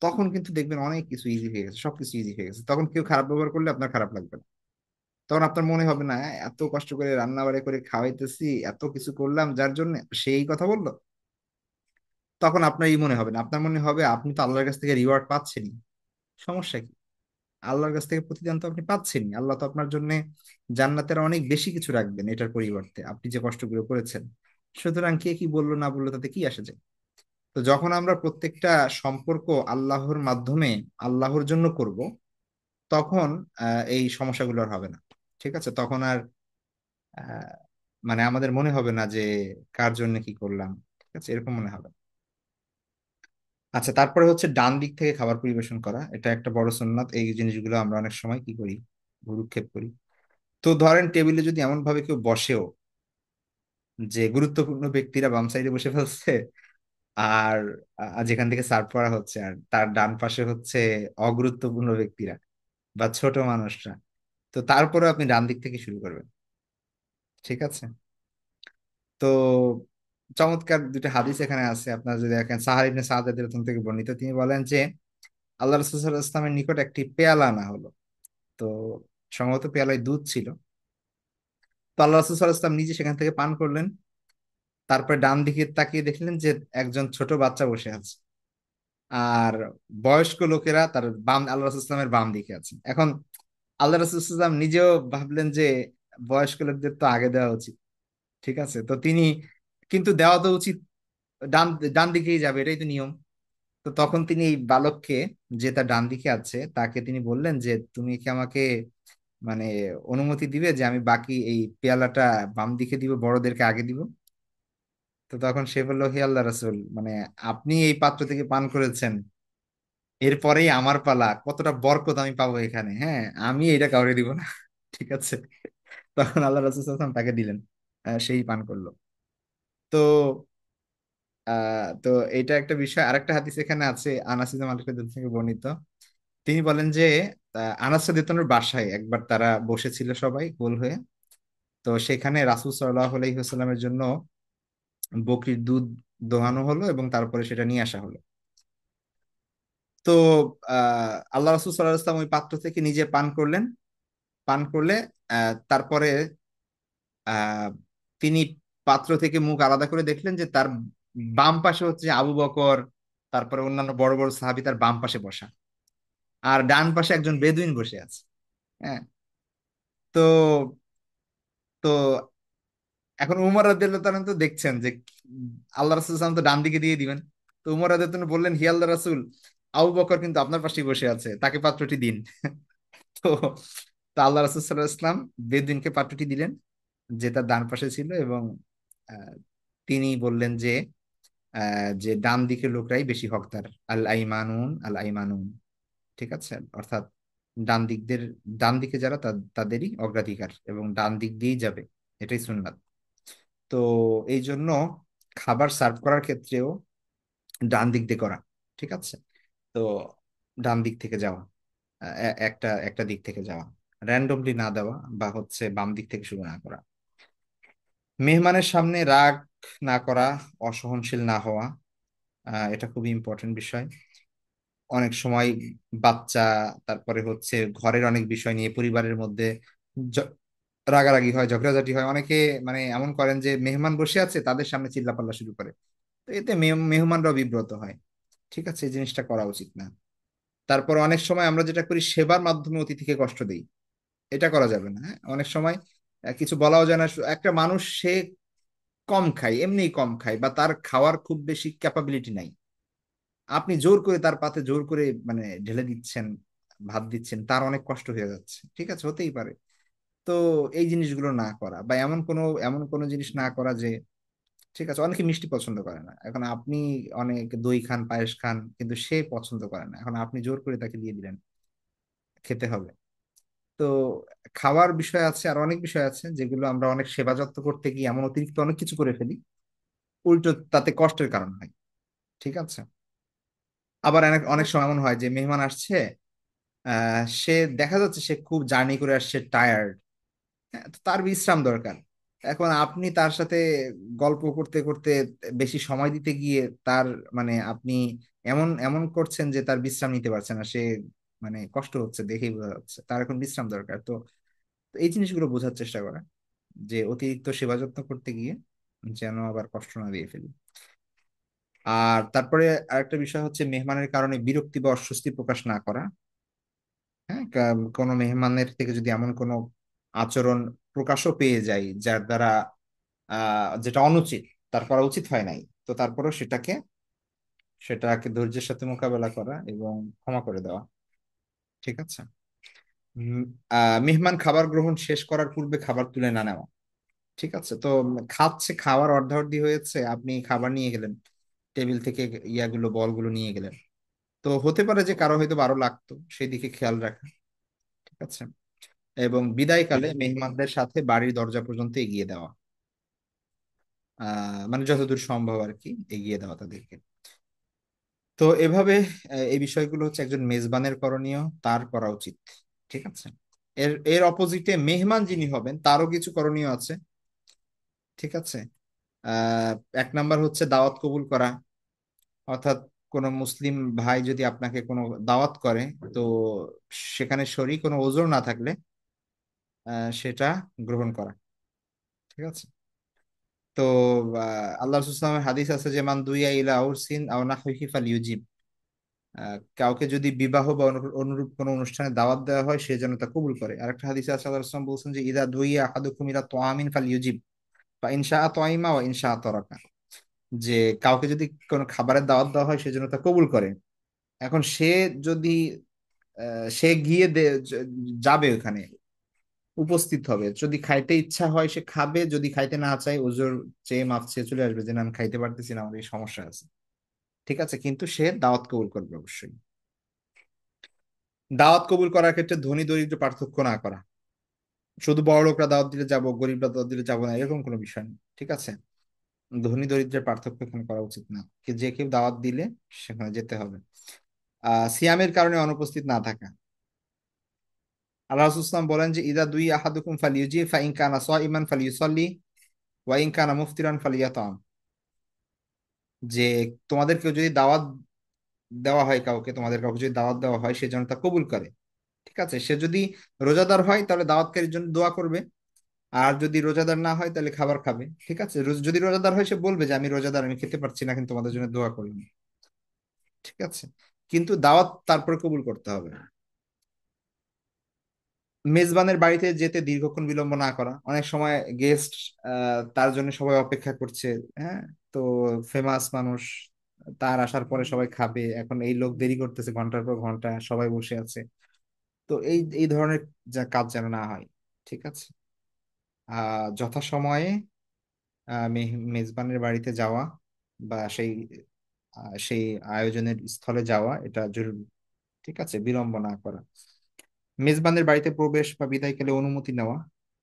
[SPEAKER 1] তখন কিন্তু দেখবেন অনেক কিছু ইজি হয়ে গেছে, সবকিছু ইজি হয়ে গেছে। তখন কেউ খারাপ ব্যবহার করলে আপনার খারাপ লাগবে না। তখন আপনার মনে হবে না এত কষ্ট করে রান্না বাড়ি করে খাওয়াইতেছি, এত কিছু করলাম যার জন্য সেই কথা বললো। তখন আপনার এই মনে হবে না, আপনার মনে হবে আপনি তো আল্লাহর কাছ থেকে রিওয়ার্ড পাচ্ছেনই। সমস্যা কি? আল্লাহর কাছ থেকে প্রতিদান তো আপনি পাচ্ছেনই। আল্লাহ তো আপনার জন্য জান্নাতের অনেক বেশি কিছু রাখবেন এটার পরিবর্তে, আপনি যে কষ্টগুলো করেছেন। সুতরাং কে কি বললো না বললো তাতে কি আসে যায়? তো যখন আমরা প্রত্যেকটা সম্পর্ক আল্লাহর মাধ্যমে আল্লাহর জন্য করব, তখন এই সমস্যাগুলো আর হবে না। ঠিক আছে? তখন আর আহ, মানে আমাদের মনে হবে না যে কার জন্য কি করলাম। ঠিক আছে? এরকম মনে হবে না। আচ্ছা, তারপরে হচ্ছে ডান দিক থেকে খাবার পরিবেশন করা, এটা একটা বড় সুন্নাত। এই জিনিসগুলো আমরা অনেক সময় কি করি, ভ্রুক্ষেপ করি। তো ধরেন টেবিলে যদি এমন ভাবে কেউ বসেও যে গুরুত্বপূর্ণ ব্যক্তিরা বাম সাইডে বসে ফেলছে, আর যেখান থেকে সার্ভ করা হচ্ছে, আর তার ডান পাশে হচ্ছে অগুরুত্বপূর্ণ ব্যক্তিরা বা ছোট মানুষরা, তো তারপরে আপনি ডান দিক থেকে শুরু করবেন। ঠিক আছে? তো চমৎকার দুটো হাদিস এখানে আছে। আপনার যদি দেখেন, সাহার ইবনে সাদ রাদিয়াল্লাহু থেকে বর্ণিত, তিনি বলেন যে আল্লাহ রাসূল সাল্লাল্লাহু আলাইহি ওয়াসাল্লামের নিকট একটি পেয়ালা আনা হলো। তো সম্ভবত পেয়ালায় দুধ ছিল। তো আল্লাহ রাসূল সাল্লাল্লাহু আলাইহি ওয়াসাল্লাম নিজে সেখান থেকে পান করলেন। তারপরে ডান দিকে তাকিয়ে দেখলেন যে একজন ছোট বাচ্চা বসে আছে, আর বয়স্ক লোকেরা তার বাম, আল্লাহ রাসূল সাল্লাল্লাহু আলাইহি ওয়াসাল্লামের বাম দিকে আছেন। এখন আল্লাহ রাসূল সাল্লাল্লাহু আলাইহি ওয়াসাল্লাম নিজেও ভাবলেন যে বয়স্ক লোকদের তো আগে দেওয়া উচিত। ঠিক আছে? তো তিনি, কিন্তু দেওয়া তো উচিত, ডান ডান দিকেই যাবে, এটাই তো নিয়ম। তো তখন তিনি এই বালককে, যে তার ডান দিকে আছে, তাকে তিনি বললেন যে তুমি কি আমাকে মানে অনুমতি দিবে যে আমি বাকি এই পেয়ালাটা বাম দিকে দিব, বড়দেরকে আগে দিব? তো তখন সে বলল, হে আল্লাহ রাসূল, মানে আপনি এই পাত্র থেকে পান করেছেন, এরপরেই আমার পালা, কতটা বরকত আমি পাবো এখানে। হ্যাঁ, আমি এটা কাউরে দিব না। ঠিক আছে? তখন আল্লাহ রাসূল সাল্লাল্লাহু আলাইহি ওয়াসাল্লাম তাকে দিলেন, সেই পান করলো। তো তো এটা একটা বিষয়। আরেকটা হাদিস এখানে আছে, আনাস ইবনে মালিক রাদিয়াল্লাহু থেকে বর্ণিত। তিনি বলেন যে আনাস রাদিয়াল্লাহু বাসায় একবার তারা বসেছিল সবাই গোল হয়ে। তো সেখানে রাসূল সাল্লাল্লাহু আলাইহি ওয়াসাল্লামের জন্য বকরির দুধ দোহানো হলো এবং তারপরে সেটা নিয়ে আসা হলো। তো আল্লাহ রাসূল সাল্লাল্লাহু আলাইহি ওয়াসাল্লাম ওই পাত্র থেকে নিজে পান করলেন। পান করলে তারপরে আহ তিনি পাত্র থেকে মুখ আলাদা করে দেখলেন যে তার বাম পাশে হচ্ছে আবু বকর, তারপরে অন্যান্য বড় বড় সাহাবী তার বাম পাশে বসা, আর ডান পাশে একজন বেদুইন বসে আছে। হ্যাঁ। তো তো এখন উমর রাদিয়াল্লাহু তাআলা তো দেখছেন যে আল্লাহ রাসূল সাল্লাল্লাহু আলাইহি ওয়াসাল্লাম তো ডান দিকে দিয়ে দিবেন। তো উমর রাদিয়াল্লাহু তাআলা বললেন, হি আল্লাহ রাসূল, আবু বকর কিন্তু আপনার পাশেই বসে আছে, তাকে পাত্রটি দিন। তো তো আল্লাহ রাসূল সাল্লাল্লাহু আলাইহি ওয়াসাল্লাম বেদুইনকে পাত্রটি দিলেন, যে তার ডান পাশে ছিল, এবং আহ, তিনি বললেন যে ডান দিকের লোকরাই বেশি হকদার, আল আইমানুন আল আইমানুন। ঠিক আছে, অর্থাৎ ডান দিকদের ডান দিকে যারা তাদেরই অগ্রাধিকার, এবং ডান দিক দিয়েই যাবে, এটাই সুন্নাত। তো এই জন্য খাবার সার্ভ করার ক্ষেত্রেও ডান দিক দিয়ে করা, ঠিক আছে। তো ডান দিক থেকে যাওয়া, একটা একটা দিক থেকে যাওয়া, র্যান্ডমলি না দেওয়া, বা হচ্ছে বাম দিক থেকে শুরু না করা। মেহমানের সামনে রাগ না করা, অসহনশীল না হওয়া, এটা খুবই ইম্পর্টেন্ট বিষয়। অনেক সময় বাচ্চা, তারপরে হচ্ছে ঘরের অনেক বিষয় নিয়ে পরিবারের মধ্যে জ- রাগারাগি হয়, ঝগড়াঝাটি হয়। অনেকে মানে এমন করেন যে মেহমান বসে আছে তাদের সামনে চিল্লাপাল্লা শুরু করে, তো এতে মেহমানরাও বিব্রত হয়। ঠিক আছে, এই জিনিসটা করা উচিত না। তারপর অনেক সময় আমরা যেটা করি, সেবার মাধ্যমে অতিথিকে কষ্ট দেই, এটা করা যাবে না। হ্যাঁ, অনেক সময় কিছু বলাও যায় না। একটা মানুষ সে কম খায়, এমনিই কম খায়, বা তার খাওয়ার খুব বেশি ক্যাপাবিলিটি নাই, আপনি জোর করে তার পাতে জোর করে মানে ঢেলে দিচ্ছেন, ভাত দিচ্ছেন, তার অনেক কষ্ট হয়ে যাচ্ছে। ঠিক আছে, হতেই পারে। তো এই জিনিসগুলো না করা, বা এমন কোনো জিনিস না করা যে, ঠিক আছে, অনেকে মিষ্টি পছন্দ করে না, এখন আপনি অনেক দই খান, পায়েস খান, কিন্তু সে পছন্দ করে না, এখন আপনি জোর করে তাকে দিয়ে দিলেন, খেতে হবে। তো খাওয়ার বিষয় আছে, আর অনেক বিষয় আছে যেগুলো আমরা অনেক সেবা যত্ন করতে গিয়ে এমন অতিরিক্ত অনেক কিছু করে ফেলি, উল্টো তাতে কষ্টের কারণ হয়। ঠিক আছে। আবার অনেক অনেক সময় এমন হয় যে মেহমান আসছে, সে দেখা যাচ্ছে সে খুব জার্নি করে আসছে, টায়ার্ড, তো তার বিশ্রাম দরকার। এখন আপনি তার সাথে গল্প করতে করতে বেশি সময় দিতে গিয়ে তার মানে আপনি এমন এমন করছেন যে তার বিশ্রাম নিতে পারছে না সে, মানে কষ্ট হচ্ছে দেখেই বোঝা যাচ্ছে তার এখন বিশ্রাম দরকার। তো তো এই জিনিসগুলো বোঝার চেষ্টা করা, যে অতিরিক্ত সেবা যত্ন করতে গিয়ে যেন আবার কষ্ট না দিয়ে ফেলি। আর তারপরে আরেকটা বিষয় হচ্ছে মেহমানের কারণে বিরক্তি বা অস্বস্তি প্রকাশ না করা। হ্যাঁ, কোনো মেহমানের থেকে যদি এমন কোনো আচরণ প্রকাশও পেয়ে যায় যার দ্বারা যেটা অনুচিত, তার করা উচিত হয় নাই, তো তারপরেও সেটাকে ধৈর্যের সাথে মোকাবেলা করা এবং ক্ষমা করে দেওয়া। ঠিক আছে। উম, মেহমান খাবার গ্রহণ শেষ করার পূর্বে খাবার তুলে না নেওয়া। ঠিক আছে। তো খাচ্ছে, খাবার অর্ধাঅর্ধি হয়েছে, আপনি খাবার নিয়ে গেলেন টেবিল থেকে, ইয়াগুলো বলগুলো নিয়ে গেলেন, তো হতে পারে যে কারো হয়তো ভালো লাগতো, সেই দিকে খেয়াল রাখা। ঠিক আছে। এবং বিদায়কালে মেহমানদের সাথে বাড়ির দরজা পর্যন্ত এগিয়ে দেওয়া, মানে যতদূর সম্ভব আর কি এগিয়ে দেওয়া তাদেরকে। তো এভাবে এই বিষয়গুলো হচ্ছে একজন মেজবানের করণীয়, তার করা উচিত। ঠিক আছে। এর এর অপোজিটে মেহমান যিনি হবেন তারও কিছু করণীয় আছে। ঠিক আছে। আহ এক নাম্বার হচ্ছে দাওয়াত কবুল করা, অর্থাৎ কোনো মুসলিম ভাই যদি আপনাকে কোনো দাওয়াত করে, তো সেখানে শরীক কোনো ওজোর না থাকলে সেটা গ্রহণ করা। ঠিক আছে। তো আল্লাহ রাসূলের হাদিস আছে যে, মান দুইয়া ইলা আউরসিন আও নাহইহি ফালইউজিব। কাউকে যদি বিবাহ বা অনুরূপ কোনো অনুষ্ঠানে দাওয়াত দেওয়া হয়, সে যেন তা কবুল করে। আরেকটা হাদিসে আছে, আল্লাহ রাসূল বলছেন যে, ইদা দুইয়া আহাদুকুম ইলা তুআমিন ফালইউজিব ফা ইন শাআ তুইমা ওয়া ইন শাআ তারাকা। যে কাউকে যদি কোনো খাবারের দাওয়াত দেওয়া হয়, সে যেন তা কবুল করে। এখন সে যদি সে গিয়ে যাবে ওখানে, উপস্থিত হবে, যদি খাইতে ইচ্ছা হয় সে খাবে, যদি খাইতে না চায় ওজোর চেয়ে মাফ চেয়ে চলে আসবে যে, না আমি খাইতে পারতেছি না, আমার এই সমস্যা আছে। ঠিক আছে, কিন্তু সে দাওয়াত কবুল করবে অবশ্যই। দাওয়াত কবুল করার ক্ষেত্রে ধনী দরিদ্র পার্থক্য না করা, শুধু বড় লোকরা দাওয়াত দিলে যাব, গরিবরা দাওয়াত দিলে যাব না, এরকম কোনো বিষয় নেই। ঠিক আছে। ধনী দরিদ্রের পার্থক্য এখানে করা উচিত না, যে কেউ দাওয়াত দিলে সেখানে যেতে হবে। সিয়ামের কারণে অনুপস্থিত না থাকা, আল্লাহ রাসূলুল্লাহ সাল্লাল্লাহু আলাইহি ওয়াসাল্লাম বলেন যে, ইদা দুই আহাদুকুম ফালিউজি ফা ইন কানা সাইমান ফালিউসাল্লি ওয়া ইন কানা মুফতিরান ফালিয়াতাম। যে তোমাদের কেউ যদি দাওয়াত দেওয়া হয়, কাউকে যদি দাওয়াত দেওয়া হয়, সে যেন তা কবুল করে। ঠিক আছে। সে যদি রোজাদার হয় তাহলে দাওয়াতকারীর জন্য দোয়া করবে, আর যদি রোজাদার না হয় তাহলে খাবার খাবে। ঠিক আছে। যদি রোজাদার হয় সে বলবে যে, আমি রোজাদার, আমি খেতে পারছি না, কিন্তু তোমাদের জন্য দোয়া করলাম। ঠিক আছে। কিন্তু দাওয়াত তারপরে কবুল করতে হবে। মেজবানের বাড়িতে যেতে দীর্ঘক্ষণ বিলম্ব না করা, অনেক সময় গেস্ট তার জন্য সবাই অপেক্ষা করছে। হ্যাঁ। তো ফেমাস মানুষ, তার আসার পরে সবাই খাবে, এখন এই লোক দেরি করতেছে ঘন্টার পর ঘন্টা, সবাই বসে আছে। তো এই এই ধরনের যা কাজ যেন না হয়। ঠিক আছে। যথাসময়ে মেজবানের বাড়িতে যাওয়া, বা সেই আয়োজনের স্থলে যাওয়া, এটা জরুরি। ঠিক আছে, বিলম্ব না করা। মেজবানের বাড়িতে প্রবেশ বা বিদায়কালে অনুমতি নেওয়া,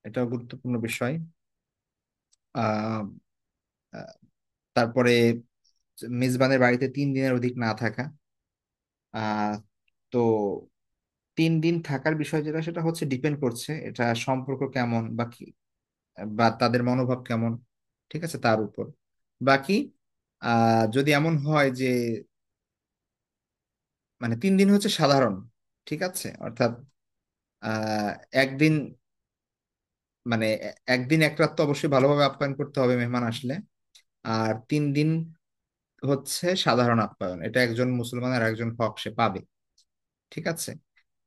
[SPEAKER 1] এটাও গুরুত্বপূর্ণ বিষয়। আহ আহ, তারপরে মেজবানের বাড়িতে 3 দিনের অধিক না থাকা। আহ তো 3 দিন থাকার বিষয় যেটা, সেটা হচ্ছে ডিপেন্ড করছে এটা সম্পর্ক কেমন বা কি, বা তাদের মনোভাব কেমন, ঠিক আছে, তার উপর। বাকি যদি এমন হয় যে, মানে 3 দিন হচ্ছে সাধারণ, ঠিক আছে, অর্থাৎ আহ একদিন, মানে একদিন এক রাত তো অবশ্যই ভালোভাবে আপ্যায়ন করতে হবে মেহমান আসলে। আর 3 দিন হচ্ছে সাধারণ আপ্যায়ন, এটা একজন মুসলমানের একজন হক সে পাবে, ঠিক আছে।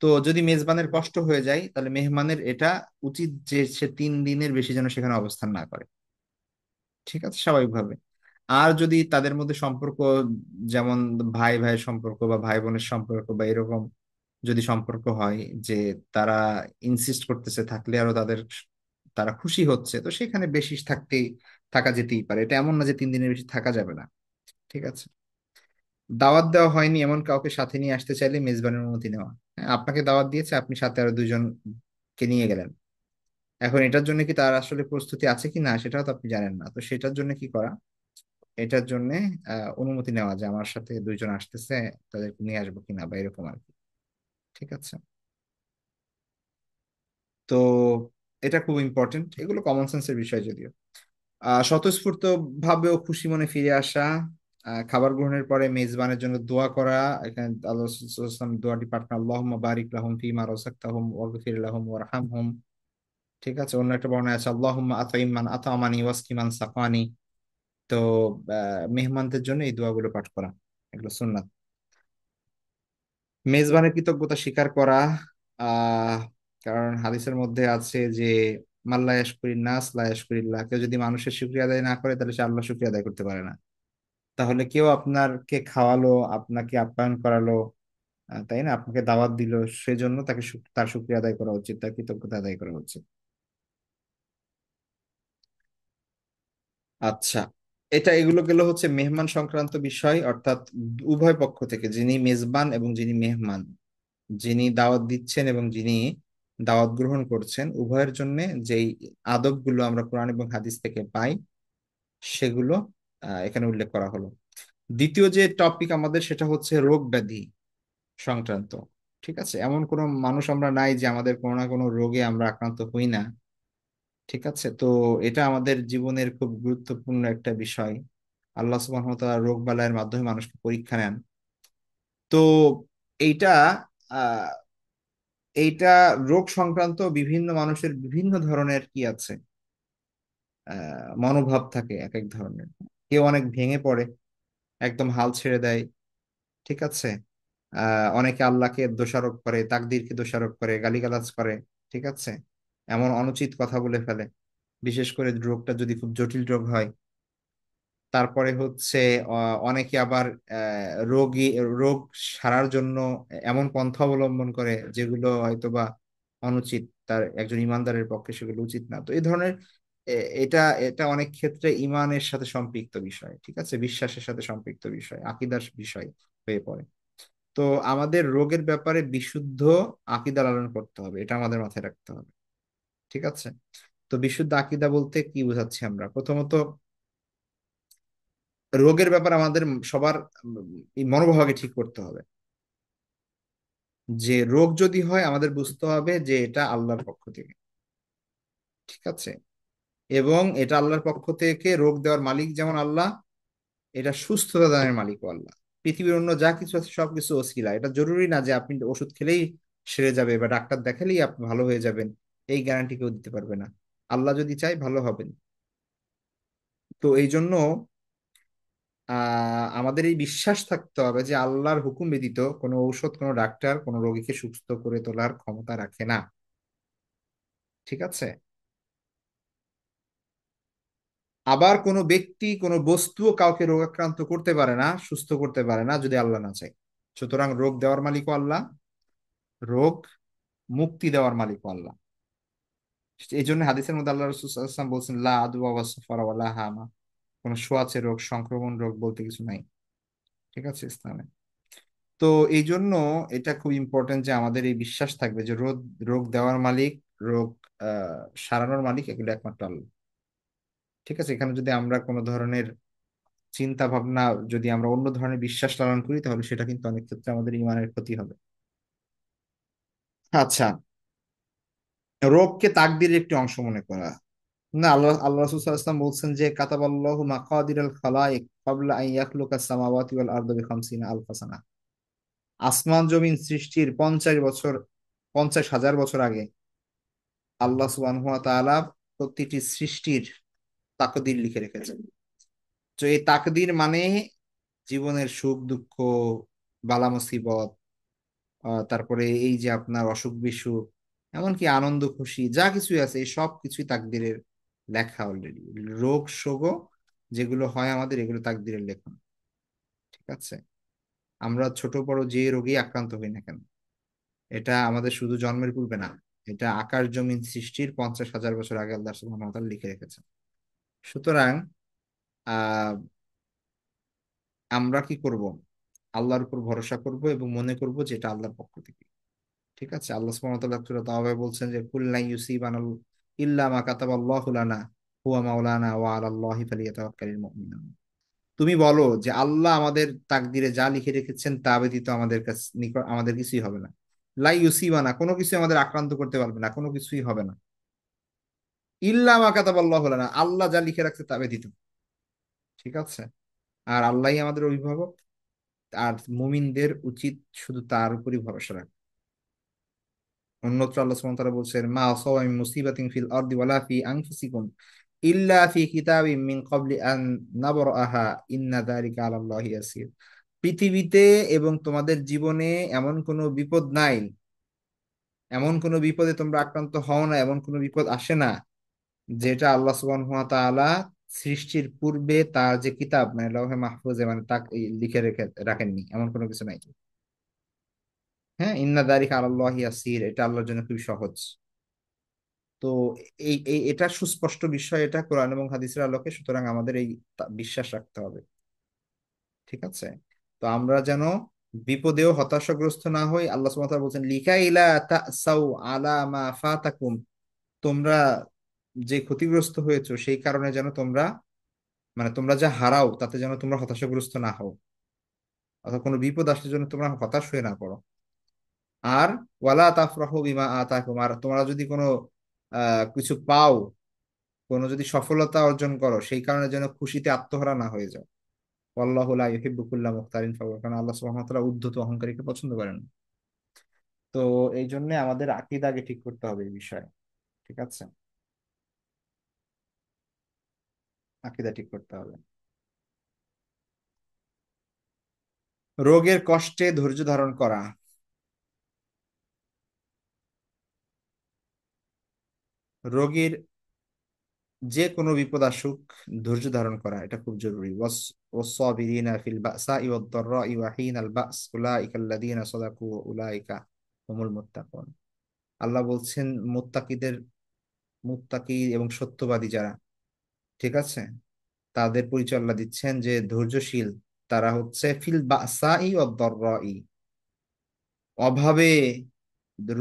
[SPEAKER 1] তো যদি মেজবানের কষ্ট হয়ে যায়, তাহলে মেহমানের এটা উচিত যে সে 3 দিনের বেশি যেন সেখানে অবস্থান না করে, ঠিক আছে, স্বাভাবিকভাবে। আর যদি তাদের মধ্যে সম্পর্ক, যেমন ভাই ভাইয়ের সম্পর্ক বা ভাই বোনের সম্পর্ক বা এরকম যদি সম্পর্ক হয়, যে তারা ইনসিস্ট করতেছে থাকলে আরো তারা খুশি হচ্ছে, তো সেখানে বেশি থাকা যেতেই পারে। এটা এমন না যে 3 দিনের বেশি থাকা যাবে না, ঠিক আছে। দাওয়াত দেওয়া হয়নি এমন কাউকে সাথে নিয়ে আসতে চাইলে মেজবানের অনুমতি নেওয়া। হ্যাঁ, আপনাকে দাওয়াত দিয়েছে, আপনি সাথে আরো 2জনকে নিয়ে গেলেন। এখন এটার জন্য কি তার আসলে প্রস্তুতি আছে কি না, সেটাও তো আপনি জানেন না, তো সেটার জন্য কি করা, এটার জন্য অনুমতি নেওয়া যে আমার সাথে 2জন আসতেছে, তাদেরকে নিয়ে আসবো কিনা বা এরকম আর কি, ঠিক আছে। তো এটা খুব ইম্পর্টেন্ট, এগুলো কমন সেন্সের বিষয় যদিও। স্বতঃস্ফূর্ত ভাবেও খুশি মনে ফিরে আসা, খাবার গ্রহণের পরে মেজবানের জন্য দোয়া করা। এখানে আল্লাহ রাসূলুল্লাহ সাল্লাল্লাহু আলাইহি ওয়াসাল্লাম দোয়াটি পাঠ করেন, আল্লাহুম্মা বারিক লাহুম ফীমা রাযাকতাহুম ওয়াগফির লাহুম ওয়ারহামহুম। ঠিক আছে, অন্য একটা বর্ণনা আছে, আল্লাহুম্মা আতঈম মান আতআমানি ওয়াসকি মান সাকানি। তো মেহমানদের জন্য এই দোয়াগুলো পাঠ করা, এগুলো সুন্নাত। মেজবানের কৃতজ্ঞতা স্বীকার করা। আহ কারণ হাদিসের মধ্যে আছে যে, মাল্লা ইয়াশকুরিন নাস লা ইয়াশকুরিল্লাহ, কেউ যদি মানুষের শুকরিয়া আদায় না করে, তাহলে সে আল্লাহ শুকরিয়া আদায় করতে পারে না। তাহলে কেউ আপনাকে খাওয়ালো, আপনাকে আপ্যায়ন করালো, তাই না, আপনাকে দাওয়াত দিল, সেজন্য তাকে তার শুকরিয়া আদায় করা উচিত, তার কৃতজ্ঞতা আদায় করা উচিত। আচ্ছা, এগুলো গেল হচ্ছে মেহমান সংক্রান্ত বিষয়, অর্থাৎ উভয় পক্ষ থেকে, যিনি মেজবান এবং যিনি মেহমান, যিনি দাওয়াত দিচ্ছেন এবং যিনি দাওয়াত গ্রহণ করছেন, উভয়ের জন্য যেই আদবগুলো আমরা কোরআন এবং হাদিস থেকে পাই, সেগুলো এখানে উল্লেখ করা হলো। দ্বিতীয় যে টপিক আমাদের, সেটা হচ্ছে রোগ ব্যাধি সংক্রান্ত। ঠিক আছে, এমন কোনো মানুষ আমরা নাই যে আমাদের কোনো না কোনো রোগে আমরা আক্রান্ত হই না, ঠিক আছে। তো এটা আমাদের জীবনের খুব গুরুত্বপূর্ণ একটা বিষয়। আল্লাহ সুবহানাহু ওয়া তাআলা রোগ বালাইয়ের মাধ্যমে মানুষকে পরীক্ষা নেন। তো এইটা আহ এইটা রোগ সংক্রান্ত বিভিন্ন মানুষের বিভিন্ন ধরনের কি আছে, মনোভাব থাকে এক এক ধরনের। কেউ অনেক ভেঙে পড়ে, একদম হাল ছেড়ে দেয়, ঠিক আছে। অনেকে আল্লাহকে দোষারোপ করে, তাকদীরকে দোষারোপ করে, গালিগালাজ করে, ঠিক আছে, এমন অনুচিত কথা বলে ফেলে, বিশেষ করে রোগটা যদি খুব জটিল রোগ হয়। তারপরে হচ্ছে অনেকে আবার রোগী রোগ সারার জন্য এমন পন্থা অবলম্বন করে যেগুলো হয়তোবা অনুচিত, তার একজন ইমানদারের পক্ষে সেগুলো উচিত না। তো এই ধরনের এটা এটা অনেক ক্ষেত্রে ইমানের সাথে সম্পৃক্ত বিষয়, ঠিক আছে, বিশ্বাসের সাথে সম্পৃক্ত বিষয়, আকীদার বিষয় হয়ে পড়ে। তো আমাদের রোগের ব্যাপারে বিশুদ্ধ আকীদা লালন করতে হবে, এটা আমাদের মাথায় রাখতে হবে, ঠিক আছে। তো বিশুদ্ধ আকীদা বলতে কি বোঝাচ্ছি আমরা, প্রথমত রোগের ব্যাপার আমাদের সবার এই মনোভাবকে ঠিক করতে হবে, যে রোগ যদি হয় আমাদের বুঝতে হবে যে এটা আল্লাহর পক্ষ থেকে, ঠিক আছে। এবং এটা আল্লাহর পক্ষ থেকে, রোগ দেওয়ার মালিক যেমন আল্লাহ, এটা সুস্থতা দানের মালিকও আল্লাহ। পৃথিবীর অন্য যা কিছু আছে সবকিছু ওসিলা, এটা জরুরি না যে আপনি ওষুধ খেলেই সেরে যাবে বা ডাক্তার দেখালেই আপনি ভালো হয়ে যাবেন, এই গ্যারান্টি কেউ দিতে পারবে না। আল্লাহ যদি চাই ভালো হবেন। তো এই জন্য আমাদের এই বিশ্বাস থাকতে হবে যে আল্লাহর হুকুম ব্যতীত কোনো ঔষধ, কোনো ডাক্তার কোনো রোগীকে সুস্থ করে তোলার ক্ষমতা রাখে না, ঠিক আছে। আবার কোনো ব্যক্তি কোনো বস্তুও কাউকে রোগাক্রান্ত করতে পারে না, সুস্থ করতে পারে না, যদি আল্লাহ না চায়। সুতরাং রোগ দেওয়ার মালিকও আল্লাহ, রোগ মুক্তি দেওয়ার মালিকও আল্লাহ। এই জন্য হাদিসের মধ্যে আল্লাহ রাসূল সাল্লাল্লাহু আলাইহি ওয়াসাল্লাম বলছেন, লা আদওয়া ওয়া সাফারা ওয়ালা হামা, কোনো ছোঁয়াচে রোগ, সংক্রমণ রোগ বলতে কিছু নাই, ঠিক আছে, ইসলামে। তো এই জন্য এটা খুব ইম্পর্টেন্ট যে আমাদের এই বিশ্বাস থাকবে যে রোগ রোগ দেওয়ার মালিক, রোগ সারানোর মালিক এগুলো একমাত্র আল্লাহ। ঠিক আছে, এখানে যদি আমরা কোনো ধরনের চিন্তা ভাবনা, যদি আমরা অন্য ধরনের বিশ্বাস লালন করি, তাহলে সেটা কিন্তু অনেক ক্ষেত্রে আমাদের ইমানের ক্ষতি হবে। আচ্ছা, রোগকে তাকদীরের একটি অংশ মনে করা, না, আল্লাহ আল্লাহ রাসূল সাল্লাল্লাহু আলাইহি ওয়াসাল্লাম বলছেন যে কাতাবাল্লাহু মাকাদিরাল খালাইক ক্বাবলা আন ইয়াখলুকাস সামাওয়াতি ওয়াল আরদা বি50 আলফা সানা। আসমান জমিন সৃষ্টির 50 বছর, 50,000 বছর আগে আল্লাহ সুবহানাহু ওয়া তাআলা প্রতিটি সৃষ্টির তাকদীর লিখে রেখেছেন। তো এই তাকদীর মানে জীবনের সুখ দুঃখ, বালা মুসিবত, তারপরে এই যে আপনার অসুখ বিসুখ, এমনকি আনন্দ খুশি যা কিছুই আছে, এই সব কিছুই তাকদীরের লেখা অলরেডি। রোগ শোক যেগুলো হয় আমাদের, এগুলো তাকদীরের লেখা। ঠিক আছে, আমরা ছোট বড় যে রোগী আক্রান্ত হই না কেন, এটা আমাদের শুধু জন্মের পূর্বে না, এটা আকাশ জমিন সৃষ্টির 50,000 বছর আগে আল্লাহ সুবহানাহু ওয়া তাআলা লিখে রেখেছেন। সুতরাং আহ আমরা কি করব? আল্লাহর উপর ভরসা করব এবং মনে করব যে এটা আল্লাহর পক্ষ থেকে। ঠিক আছে, আল্লাহ সুবহানাহু ওয়া তাআলা সূরা তাওবায় বলছেন যে কুল লা ইউসিবানাল ইল্লা মা কাতাবাল্লাহু লানা হুয়া মাওলানা ওয়া আলাল্লাহি ফালিয়াতাওয়াক্কালিল মুমিনুন। তুমি বলো যে আল্লাহ আমাদের তাকদিরে যা লিখে রেখেছেন তা ব্যতীত আমাদের কাছে নিকট আমাদের কিছুই হবে না। লা ইউসিবানা, কোনো কিছু আমাদের আক্রান্ত করতে পারবে না, কোনো কিছুই হবে না। ইল্লা মা কাতাবাল্লাহু লানা, আল্লাহ যা লিখে রাখছে তা ব্যতীত। ঠিক আছে, আর আল্লাহই আমাদের অভিভাবক। আর মুমিনদের উচিত শুধু তার উপরই ভরসা রাখা। অন্যত্র আল্লাহ সুবহানাহু ওয়া তাআলা বলছেন মা আসাবা মিন মুসিবাতিন ফিল আরদি ওয়ালা ফি আনফুসিকুম ইল্লা ফি কিতাবিম মিন ক্বাবলি আন নাবরাহা ইন্না যালিকা আলাল্লাহি ইয়াসির। পৃথিবীতে এবং তোমাদের জীবনে এমন কোনো বিপদ নাই, এমন কোনো বিপদে তোমরা আক্রান্ত হও না, এমন কোনো বিপদ আসে না যেটা আল্লাহ সুবহানাহু ওয়া তাআলা সৃষ্টির পূর্বে তার যে কিতাব মানে লৌহে মাহফুজে মানে তা লিখে রেখে রাখেননি, এমন কোনো কিছু নাই। হ্যাঁ, ইন্না যালিকা আলাল্লাহি ইয়াসির, এটা আল্লাহর জন্য খুবই সহজ। তো এটা সুস্পষ্ট বিষয়, এটা কোরআন এবং হাদিসের আলোকে, সুতরাং আমাদের এই বিশ্বাস রাখতে হবে। ঠিক আছে, তো আমরা যেন বিপদেও হতাশাগ্রস্ত না হই। আল্লাহ সুবহানাহু ওয়া তাআলা বলছেন লিকাইলা তাসাউ আলা মা ফাতাকুম, তোমরা যে ক্ষতিগ্রস্ত হয়েছো সেই কারণে যেন তোমরা, মানে তোমরা যা হারাও তাতে যেন তোমরা হতাশাগ্রস্ত না হও, অথবা কোনো বিপদ আসলে যেন তোমরা হতাশ হয়ে না পড়ো। আর ওয়ালা তাফরাহু বিমা আতাকুম, আর তোমরা যদি কোনো কিছু পাও, কোনো যদি সফলতা অর্জন করো, সেই কারণে যেন খুশিতে আত্মহারা না হয়ে যাও। আল্লাহু লা ইউহিব্বু কুল্লা মুখতারিন ফাখুর, কারণ আল্লাহ সুবহানাহু ওয়া তাআলা উদ্ধত অহংকারীকে পছন্দ করেন না। তো এই জন্য আমাদের আকীদা আগে ঠিক করতে হবে এই বিষয়ে। ঠিক আছে, আকীদা ঠিক করতে হবে। রোগের কষ্টে ধৈর্য ধারণ করা, রোগীর যে কোনো বিপদ আসুক ধৈর্য ধারণ করা এটা খুব জরুরি। ওয়াস-সাবিরিনা ফিল বাসাই ওয়াদ-দাররাই ওয়া হিনাল বাস উলাইকা আল্লাযীনা সাদাকু ওয়া উলাইকা হুমুল মুত্তাকুন। আল্লাহ বলছেন মুত্তাকিদের, মুত্তাকি এবং সত্যবাদী যারা, ঠিক আছে, তাদের পরিচয় আল্লাহ দিচ্ছেন যে ধৈর্যশীল। তারা হচ্ছে ফিল বাসাই ওয়াদ-দাররাই, অভাবে,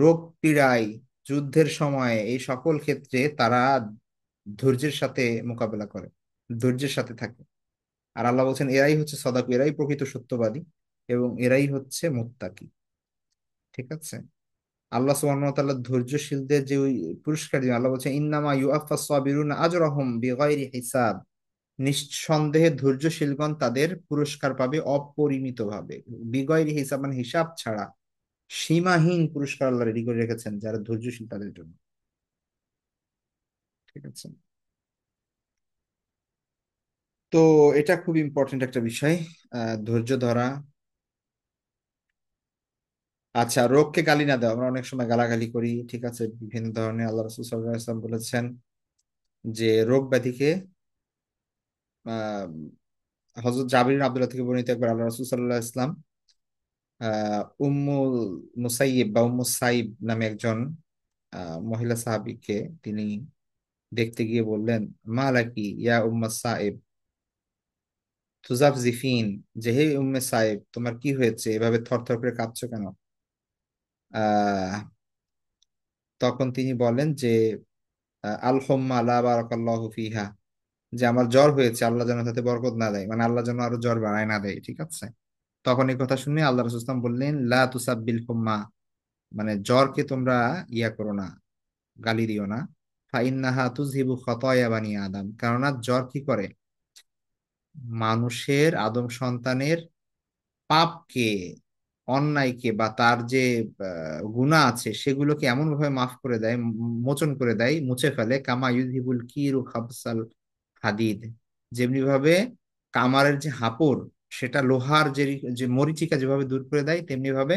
[SPEAKER 1] রোগ পীড়ায়, যুদ্ধের সময়, এই সকল ক্ষেত্রে তারা ধৈর্যের সাথে মোকাবেলা করে, ধৈর্যের সাথে থাকে। আর আল্লাহ বলছেন এরাই হচ্ছে সদাকু, এরাই প্রকৃত সত্যবাদী এবং এরাই হচ্ছে মুত্তাকি। ঠিক আছে, আল্লাহ সুবহানাহু ওয়া তাআলা ধৈর্যশীলদের যে ওই পুরস্কার দিবেন, আল্লাহ বলছেন ইন্নামা ইউআফাস সাবিরুনা আজরাহুম বিগাইরি হিসাব, নিঃসন্দেহে ধৈর্যশীলগণ তাদের পুরস্কার পাবে অপরিমিত ভাবে। বিগয়রি হিসাব মানে হিসাব ছাড়া, সীমাহীন পুরস্কার আল্লাহ রেডি করে রেখেছেন যারা ধৈর্যশীল তাদের জন্য। ঠিক আছে, তো এটা খুব ইম্পর্টেন্ট একটা বিষয়, ধৈর্য ধরা। আচ্ছা, রোগকে গালি না দেওয়া, আমরা অনেক সময় গালাগালি করি। ঠিক আছে, বিভিন্ন ধরনের, আল্লাহ রাসূল সাল্লাল্লাহু আলাইহি ওয়াসাল্লাম বলেছেন যে রোগ ব্যাধিকে, আহ হযরত জাবির বিন আব্দুল্লাহ থেকে বর্ণিত, একবার আল্লাহ রাসূল সাল্লাল্লাহু আলাইহি ওয়াসাল্লাম উম্মুল মুসাইয়িব বা উম্মু সাইব নামে একজন মহিলা সাহাবীকে তিনি দেখতে গিয়ে বললেন মা লাকি ইয়া উম্মা সাইব, তুজাফজিফিন, যে হে উম্মে সাইব, তোমার কি হয়েছে, এভাবে থরথর করে কাঁপছো কেন? আহ তখন তিনি বলেন যে আল হোম্মা লা বারাকাল্লাহু ফিহা, যে আমার জ্বর হয়েছে, আল্লাহ যেন তাতে বরকত না দেয়, মানে আল্লাহ যেন আরো জ্বর বাড়ায় না দেয়, ঠিক আছে। তখন এই কথা শুনে আল্লাহ রাসূল সাল্লাল্লাহু আলাইহি ওয়াসাল্লাম বললেন, লা তুসাব্বিল হুম্মা, মানে জ্বরকে তোমরা ইয়া করো না, গালি দিও না। ফাইন্নাহা তুযহিবু খাতায়া বানি আদম, কেননা জ্বর কি করে, মানুষের আদম সন্তানের পাপকে, অন্যায়কে, বা তার যে গুনাহ আছে সেগুলোকে এমন ভাবে মাফ করে দেয়, মোচন করে দেয়, মুছে ফেলে, কামা ইউযহিবুল কিরু খাবসাল হাদিদ, যেমনি ভাবে কামারের যে হাপড় সেটা লোহার যে যে মরিচিকা যেভাবে দূর করে দেয়, তেমনি ভাবে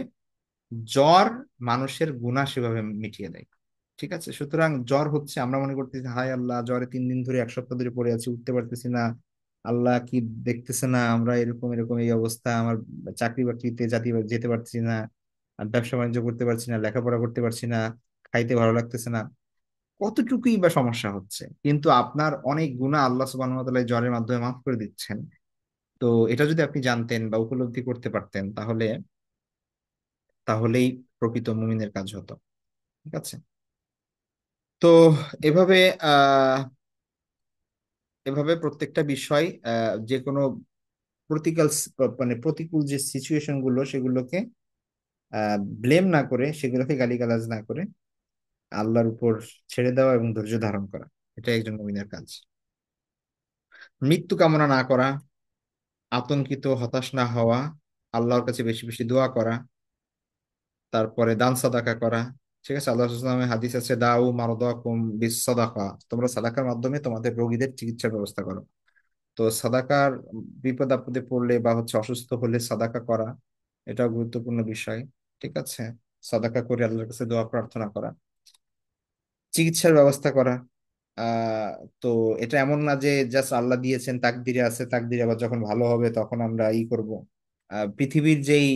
[SPEAKER 1] জ্বর মানুষের গুনাহ সেভাবে মিটিয়ে দেয়। ঠিক আছে, সুতরাং জ্বর হচ্ছে, আমরা মনে করতেছি হায় আল্লাহ জ্বরে 3 দিন ধরে, 1 সপ্তাহ ধরে পড়ে আছি, উঠতে পারতেছি না, আল্লাহ কি দেখতেছে না, আমরা এরকম এরকম এই অবস্থা, আমার চাকরি বাকরিতে যেতে পারছি না, আর ব্যবসা বাণিজ্য করতে পারছি না, লেখাপড়া করতে পারছি না, খাইতে ভালো লাগতেছে না, কতটুকুই বা সমস্যা হচ্ছে, কিন্তু আপনার অনেক গুনাহ আল্লাহ সুবহানাহু ওয়া তাআলা এই জ্বরের মাধ্যমে মাফ করে দিচ্ছেন। তো এটা যদি আপনি জানতেন বা উপলব্ধি করতে পারতেন, তাহলেই প্রকৃত মুমিনের কাজ হতো। ঠিক আছে। তো এভাবে আহ এভাবে প্রত্যেকটা বিষয়, যে কোনো প্রতিকূল, মানে প্রতিকূল যে সিচুয়েশন গুলো, সেগুলোকে ব্লেম না করে, সেগুলোকে গালিগালাজ না করে আল্লাহর উপর ছেড়ে দেওয়া এবং ধৈর্য ধারণ করা, এটা একজন মুমিনের কাজ। মৃত্যু কামনা না করা, আতঙ্কিত হতাশ না হওয়া, আল্লাহর কাছে বেশি বেশি দোয়া করা, তারপরে দান সাদাকা করা। ঠিক আছে, আল্লাহ রাসূলুল্লাহ সাল্লাল্লাহু আলাইহি ওয়াসাল্লামের হাদিস আছে, দাউ মারদাকুম বিস সাদাকা, তোমরা সাদাকার মাধ্যমে তোমাদের রোগীদের চিকিৎসার ব্যবস্থা করো। তো সাদাকার, বিপদ আপদে পড়লে বা হচ্ছে অসুস্থ হলে সাদাকা করা, এটাও গুরুত্বপূর্ণ বিষয়। ঠিক আছে, সাদাকা করে আল্লাহর কাছে দোয়া প্রার্থনা করা, চিকিৎসার ব্যবস্থা করা। আহ তো এটা এমন না যে জাস্ট আল্লাহ দিয়েছেন, তাকদিরে আছে, তাকদিরে আবার যখন ভালো হবে তখন আমরা করব। পৃথিবীর যেই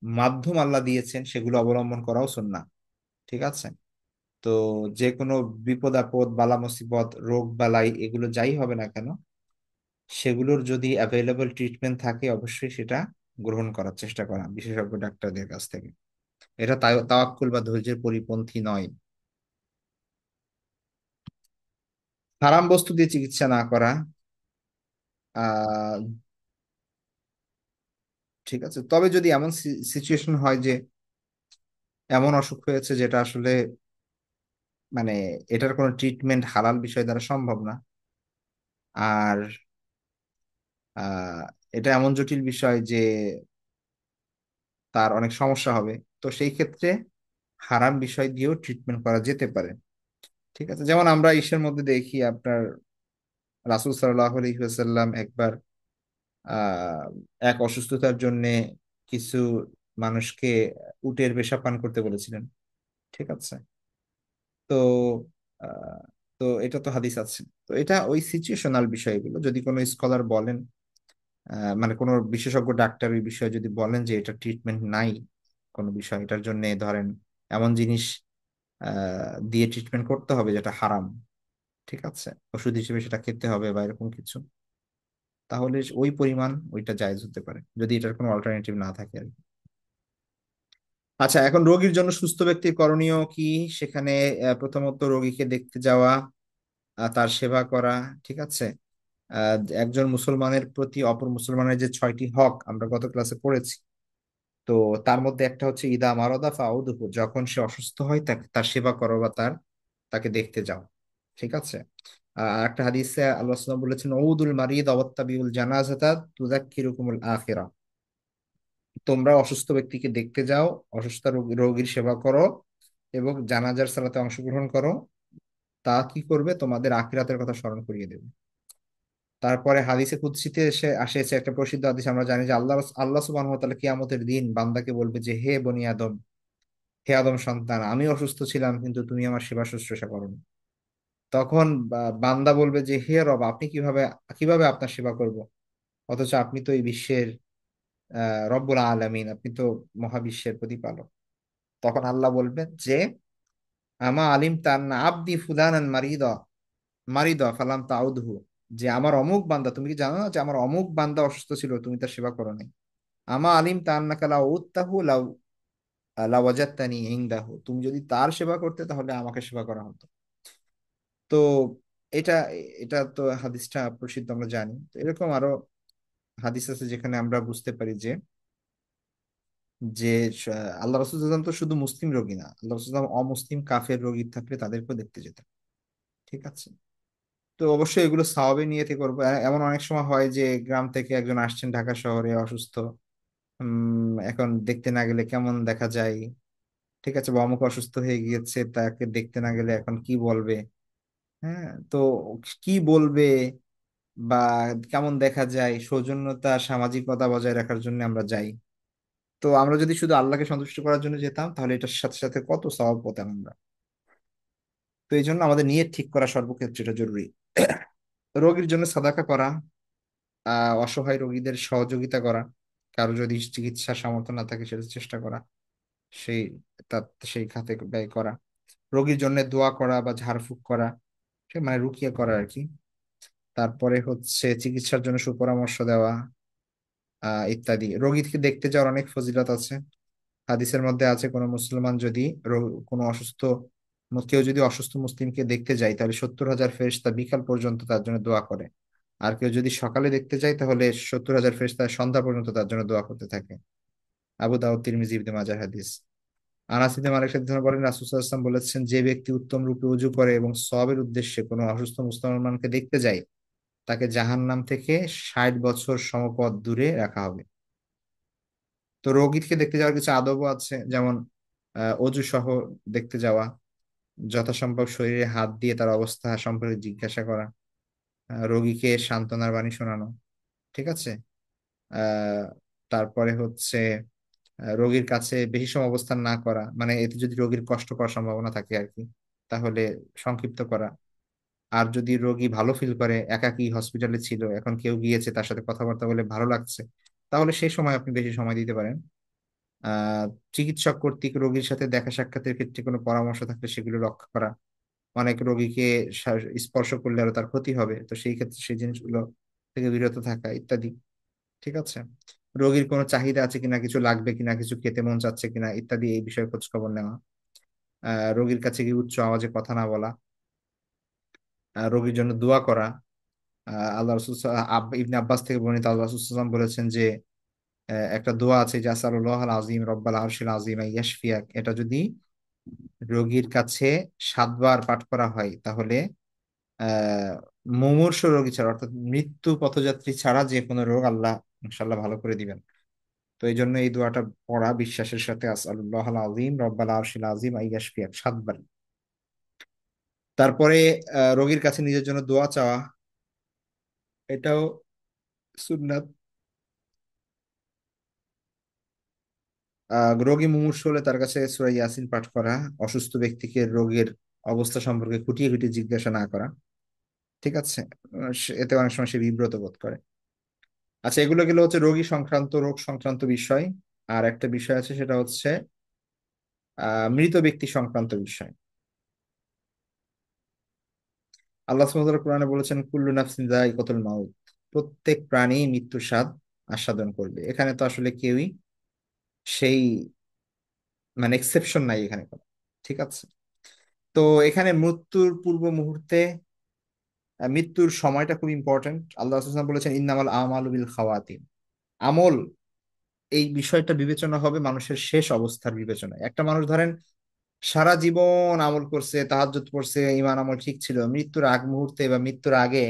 [SPEAKER 1] মাধ্যম আল্লাহ দিয়েছেন সেগুলো অবলম্বন করাও সুন্নাহ। ঠিক আছে। তো যে কোনো বিপদ আপদ, বালা মুসিবত, রোগ বালাই, এগুলো যাই হবে না কেন, সেগুলোর যদি অ্যাভেলেবল ট্রিটমেন্ট থাকে, অবশ্যই সেটা গ্রহণ করার চেষ্টা করা বিশেষজ্ঞ ডাক্তারদের কাছ থেকে। এটা তাওয়াক্কুল বা ধৈর্যের পরিপন্থী নয়। হারাম বস্তু দিয়ে চিকিৎসা না করা। আহ ঠিক আছে, তবে যদি এমন সিচুয়েশন হয় যে এমন অসুখ হয়েছে যেটা আসলে, মানে এটার কোনো ট্রিটমেন্ট হালাল বিষয় দ্বারা সম্ভব না, আর আহ এটা এমন জটিল বিষয় যে তার অনেক সমস্যা হবে, তো সেই ক্ষেত্রে হারাম বিষয় দিয়েও ট্রিটমেন্ট করা যেতে পারে। ঠিক আছে, যেমন আমরা ইসের মধ্যে দেখি, আপনার রাসূল সাল্লাল্লাহু আলাইহি ওয়াসাল্লাম একবার আহ এক অসুস্থতার জন্য কিছু মানুষকে উটের পেশাব পান করতে বলেছিলেন। ঠিক আছে। তো আহ, তো এটা তো হাদিস আছে। তো এটা ওই সিচুয়েশনাল বিষয়গুলো, যদি কোনো স্কলার বলেন, মানে কোনো বিশেষজ্ঞ ডাক্তার এই বিষয়ে যদি বলেন যে এটা ট্রিটমেন্ট নাই, কোনো বিষয় এটার জন্য ধরেন এমন জিনিস দিয়ে ট্রিটমেন্ট করতে হবে যেটা হারাম, ঠিক আছে, ওষুধ হিসেবে সেটা খেতে হবে বা এরকম কিছু, তাহলে ওই পরিমাণ ওইটা জায়েজ হতে পারে, যদি এটার কোনো অল্টারনেটিভ না থাকে আর কি। আচ্ছা, এখন রোগীর জন্য সুস্থ ব্যক্তির করণীয় কি? সেখানে প্রথমত রোগীকে দেখতে যাওয়া, তার সেবা করা। ঠিক আছে। একজন মুসলমানের প্রতি অপর মুসলমানের যে 6টি হক আমরা গত ক্লাসে পড়েছি, তো তার মধ্যে একটা হচ্ছে ইদা মারাদা ফাউদুহু, যখন সে অসুস্থ হয় তাকে তার সেবা করো বা তাকে দেখতে যাও। ঠিক আছে। আর একটা হাদিসে আল্লাহ সাল্লাল্লাহু আলাইহি ওয়াসাল্লাম বলেছেন, উদুল মারিদ ওয়াত্তাবিউল জানাজাতা তুযাক্কিরুকুমুল আখিরা, তোমরা অসুস্থ ব্যক্তিকে দেখতে যাও, অসুস্থ রোগীর সেবা করো এবং জানাজার সালাতে অংশগ্রহণ করো, তা কি করবে, তোমাদের আখিরাতের কথা স্মরণ করিয়ে দেবে। তারপরে হাদিসে কুদসিতে এসে একটা প্রসিদ্ধ হাদিস, আমরা জানি যে আল্লাহ আল্লাহ সুবহানাহু ওয়া তাআলা কিয়ামতের দিন বান্দাকে বলবে যে, হে বনি আদম, হে আদম সন্তান, আমি অসুস্থ ছিলাম কিন্তু তুমি আমার সেবা শুশ্রূষা করোনি। তখন বান্দা বলবে যে, হে রব, আপনি কিভাবে কিভাবে আপনার সেবা করব, অথচ আপনি তো এই বিশ্বের রব্বুল আলামিন, আপনি তো মহাবিশ্বের প্রতিপালক। তখন আল্লাহ বলবেন যে, আমা আলিম তান্না আব্দি ফুলানান মারিদা মারিদা ফালাম তাউদহু, যে আমার অমুক বান্দা, তুমি কি জানো না যে আমার অমুক বান্দা অসুস্থ ছিল, তুমি তার সেবা করো নাই? আমা আলিম তান্নাকা লাউ উত্তাহু লাউ লাওয়াজাত্তানি ইনদাহু, তুমি যদি তার সেবা করতে তাহলে আমাকে সেবা করা হতো। তো এটা এটা তো হাদিসটা প্রসিদ্ধ, আমরা জানি। তো এরকম আরো হাদিস আছে যেখানে আমরা বুঝতে পারি যে যে আল্লাহ রাসূল সাল্লাল্লাহু আলাইহি ওয়াসাল্লাম তো শুধু মুসলিম রোগী না, আল্লাহ রাসূল সাল্লাল্লাহু আলাইহি ওয়াসাল্লাম অমুসলিম কাফের রোগী থাকলে তাদেরকেও দেখতে যেতেন। ঠিক আছে। তো অবশ্যই এগুলো সওয়াবের নিয়তে করবো। এমন অনেক সময় হয় যে গ্রাম থেকে একজন আসছেন ঢাকা শহরে অসুস্থ, এখন দেখতে না গেলে কেমন দেখা যায়। ঠিক আছে, বা অমুক অসুস্থ হয়ে গিয়েছে, তাকে দেখতে না গেলে এখন কি বলবে। হ্যাঁ, তো কি বলবে বা কেমন দেখা যায়, সৌজন্যতা সামাজিকতা বজায় রাখার জন্য আমরা যাই। তো আমরা যদি শুধু আল্লাহকে সন্তুষ্ট করার জন্য যেতাম তাহলে এটার সাথে সাথে কত সওয়াব পেতাম আমরা। তো এই জন্য আমাদের নিয়ত ঠিক করা সর্বক্ষেত্রে এটা জরুরি। রোগীর জন্য সাদাকা করা, অসহায় রোগীদের সহযোগিতা করা, কারো যদি চিকিৎসার সামর্থ্য না থাকে সেটা চেষ্টা করা, সেই তার সেই খাতে ব্যয় করা, রোগীর জন্য দোয়া করা বা ঝাড়ফুঁক করা, ঠিক মানে রুকিয়া করা আর কি। তারপরে হচ্ছে চিকিৎসার জন্য সুপরামর্শ দেওয়া, ইত্যাদি। রোগীকে দেখতে যাওয়ার অনেক ফজিলত আছে। হাদিসের মধ্যে আছে কোনো মুসলমান যদি কোনো অসুস্থ কেউ যদি অসুস্থ মুসলিমকে দেখতে যায় তাহলে 70,000 ফেরেশতা বিকাল পর্যন্ত তার জন্য দোয়া করে। আর কেউ যদি সকালে দেখতে যায় তাহলে 70,000 ফেরেশতা সন্ধ্যা পর্যন্ত তার জন্য দোয়া করতে থাকে। আবু দাউদ, তিরমিজি, ইবনে মাজাহ হাদিস। আনাস ইবনে মালিক রাদিয়াল্লাহু বলেন, রাসূল সাল্লাল্লাহু আলাইহি ওয়াসাল্লাম বলেছেন, যে ব্যক্তি উত্তম রূপে ওযু করে এবং সওয়াবের উদ্দেশ্যে কোনো অসুস্থ মুসলমানকে দেখতে যায় তাকে জাহান্নাম থেকে 60 বছর সমপথ দূরে রাখা হবে। তো রোগীকে দেখতে যাওয়ার কিছু আদবও আছে, যেমন অজু সহ দেখতে যাওয়া, যথাসম্ভব শরীরে হাত দিয়ে তার অবস্থা সম্পর্কে জিজ্ঞাসা করা, রোগীকে সান্ত্বনার বাণী শোনানো। ঠিক আছে। আহ তারপরে হচ্ছে রোগীর কাছে বেশি সময় অবস্থান না করা, মানে এতে যদি রোগীর কষ্ট পাওয়ার সম্ভাবনা থাকে আর কি, তাহলে সংক্ষিপ্ত করা। আর যদি রোগী ভালো ফিল করে, একাকী হসপিটালে ছিল, এখন কেউ গিয়েছে তার সাথে কথাবার্তা বলে ভালো লাগছে, তাহলে সেই সময় আপনি বেশি সময় দিতে পারেন। আহ চিকিৎসক কর্তৃক রোগীর সাথে দেখা সাক্ষাতের ক্ষেত্রে কোনো পরামর্শ থাকলে সেগুলো রক্ষা করা। অনেক রোগীকে স্পর্শ করলে আরো তার ক্ষতি হবে, তো সেই ক্ষেত্রে সেই জিনিসগুলো থেকে বিরত থাকা ইত্যাদি। ঠিক আছে। রোগীর কোনো চাহিদা আছে কিনা, কিছু লাগবে কিনা, কিছু খেতে মন চাচ্ছে কিনা ইত্যাদি, এই বিষয়ে খোঁজ খবর নেওয়া। রোগীর কাছে গিয়ে উচ্চ আওয়াজে কথা না বলা, রোগীর জন্য দোয়া করা। আল্লাহ রসুল ইবনে আব্বাস থেকে বর্ণিত, আল্লাহ রসুল সাল্লাম বলেছেন যে একটা দোয়া আছে যে আসালুল্লাহ আল আজিম রব্বাল আরশিল আজিম ইয়াশফিয়াক, এটা যদি রোগীর কাছে 7 বার পাঠ করা হয় তাহলে আহ মুমূর্ষু রোগী ছাড়া, অর্থাৎ মৃত্যু পথযাত্রী ছাড়া যে কোনো রোগ আল্লাহ ইনশাল্লাহ ভালো করে দিবেন। তো এই জন্য এই দোয়াটা পড়া বিশ্বাসের সাথে, আসালুল্লাহ আল আজিম রব্বাল আরশিল আজিম ইয়াশফিয়াক 7 বার। তারপরে রোগীর কাছে নিজের জন্য দোয়া চাওয়া, এটাও সুন্নাত। রোগী মুমূর্ষু হলে তার কাছে সূরা ইয়াসিন পাঠ করা, অসুস্থ ব্যক্তিকে রোগের অবস্থা সম্পর্কে খুঁটিয়ে খুঁটিয়ে জিজ্ঞাসা না করা। ঠিক আছে। এতে অনেক সময় সে বিব্রত বোধ করে। আচ্ছা, এগুলো গেলো হচ্ছে রোগী সংক্রান্ত, রোগ সংক্রান্ত বিষয়। আর একটা বিষয় আছে, সেটা হচ্ছে মৃত ব্যক্তি সংক্রান্ত বিষয়। আল্লাহ সুবহানাহু ওয়া তাআলা কোরআনে বলেছেন, কুল্লু নাফসিন যায়িকাতুল মাউত, প্রত্যেক প্রাণী মৃত্যুর স্বাদ আস্বাদন করবে। এখানে তো আসলে কেউই সেই মানে এক্সেপশন নাই এখানে কোনো। ঠিক আছে। তো এখানে মৃত্যুর পূর্ব মুহূর্তে মৃত্যুর সময়টা খুব ইম্পর্টেন্ট। আল্লাহ রাসূলুল্লাহ সাল্লাল্লাহু আলাইহি ওয়াসাল্লাম বলেছেন, ইন্নামাল আমালু বিল খাওয়াতিম, আমল, এই বিষয়টা বিবেচনা হবে মানুষের শেষ অবস্থার বিবেচনায়। একটা মানুষ ধরেন সারা জীবন আমল করছে, তাহাজ্জুদ পড়ছে, ঈমান আমল ঠিক ছিল, মৃত্যুর আগ মুহূর্তে বা মৃত্যুর আগে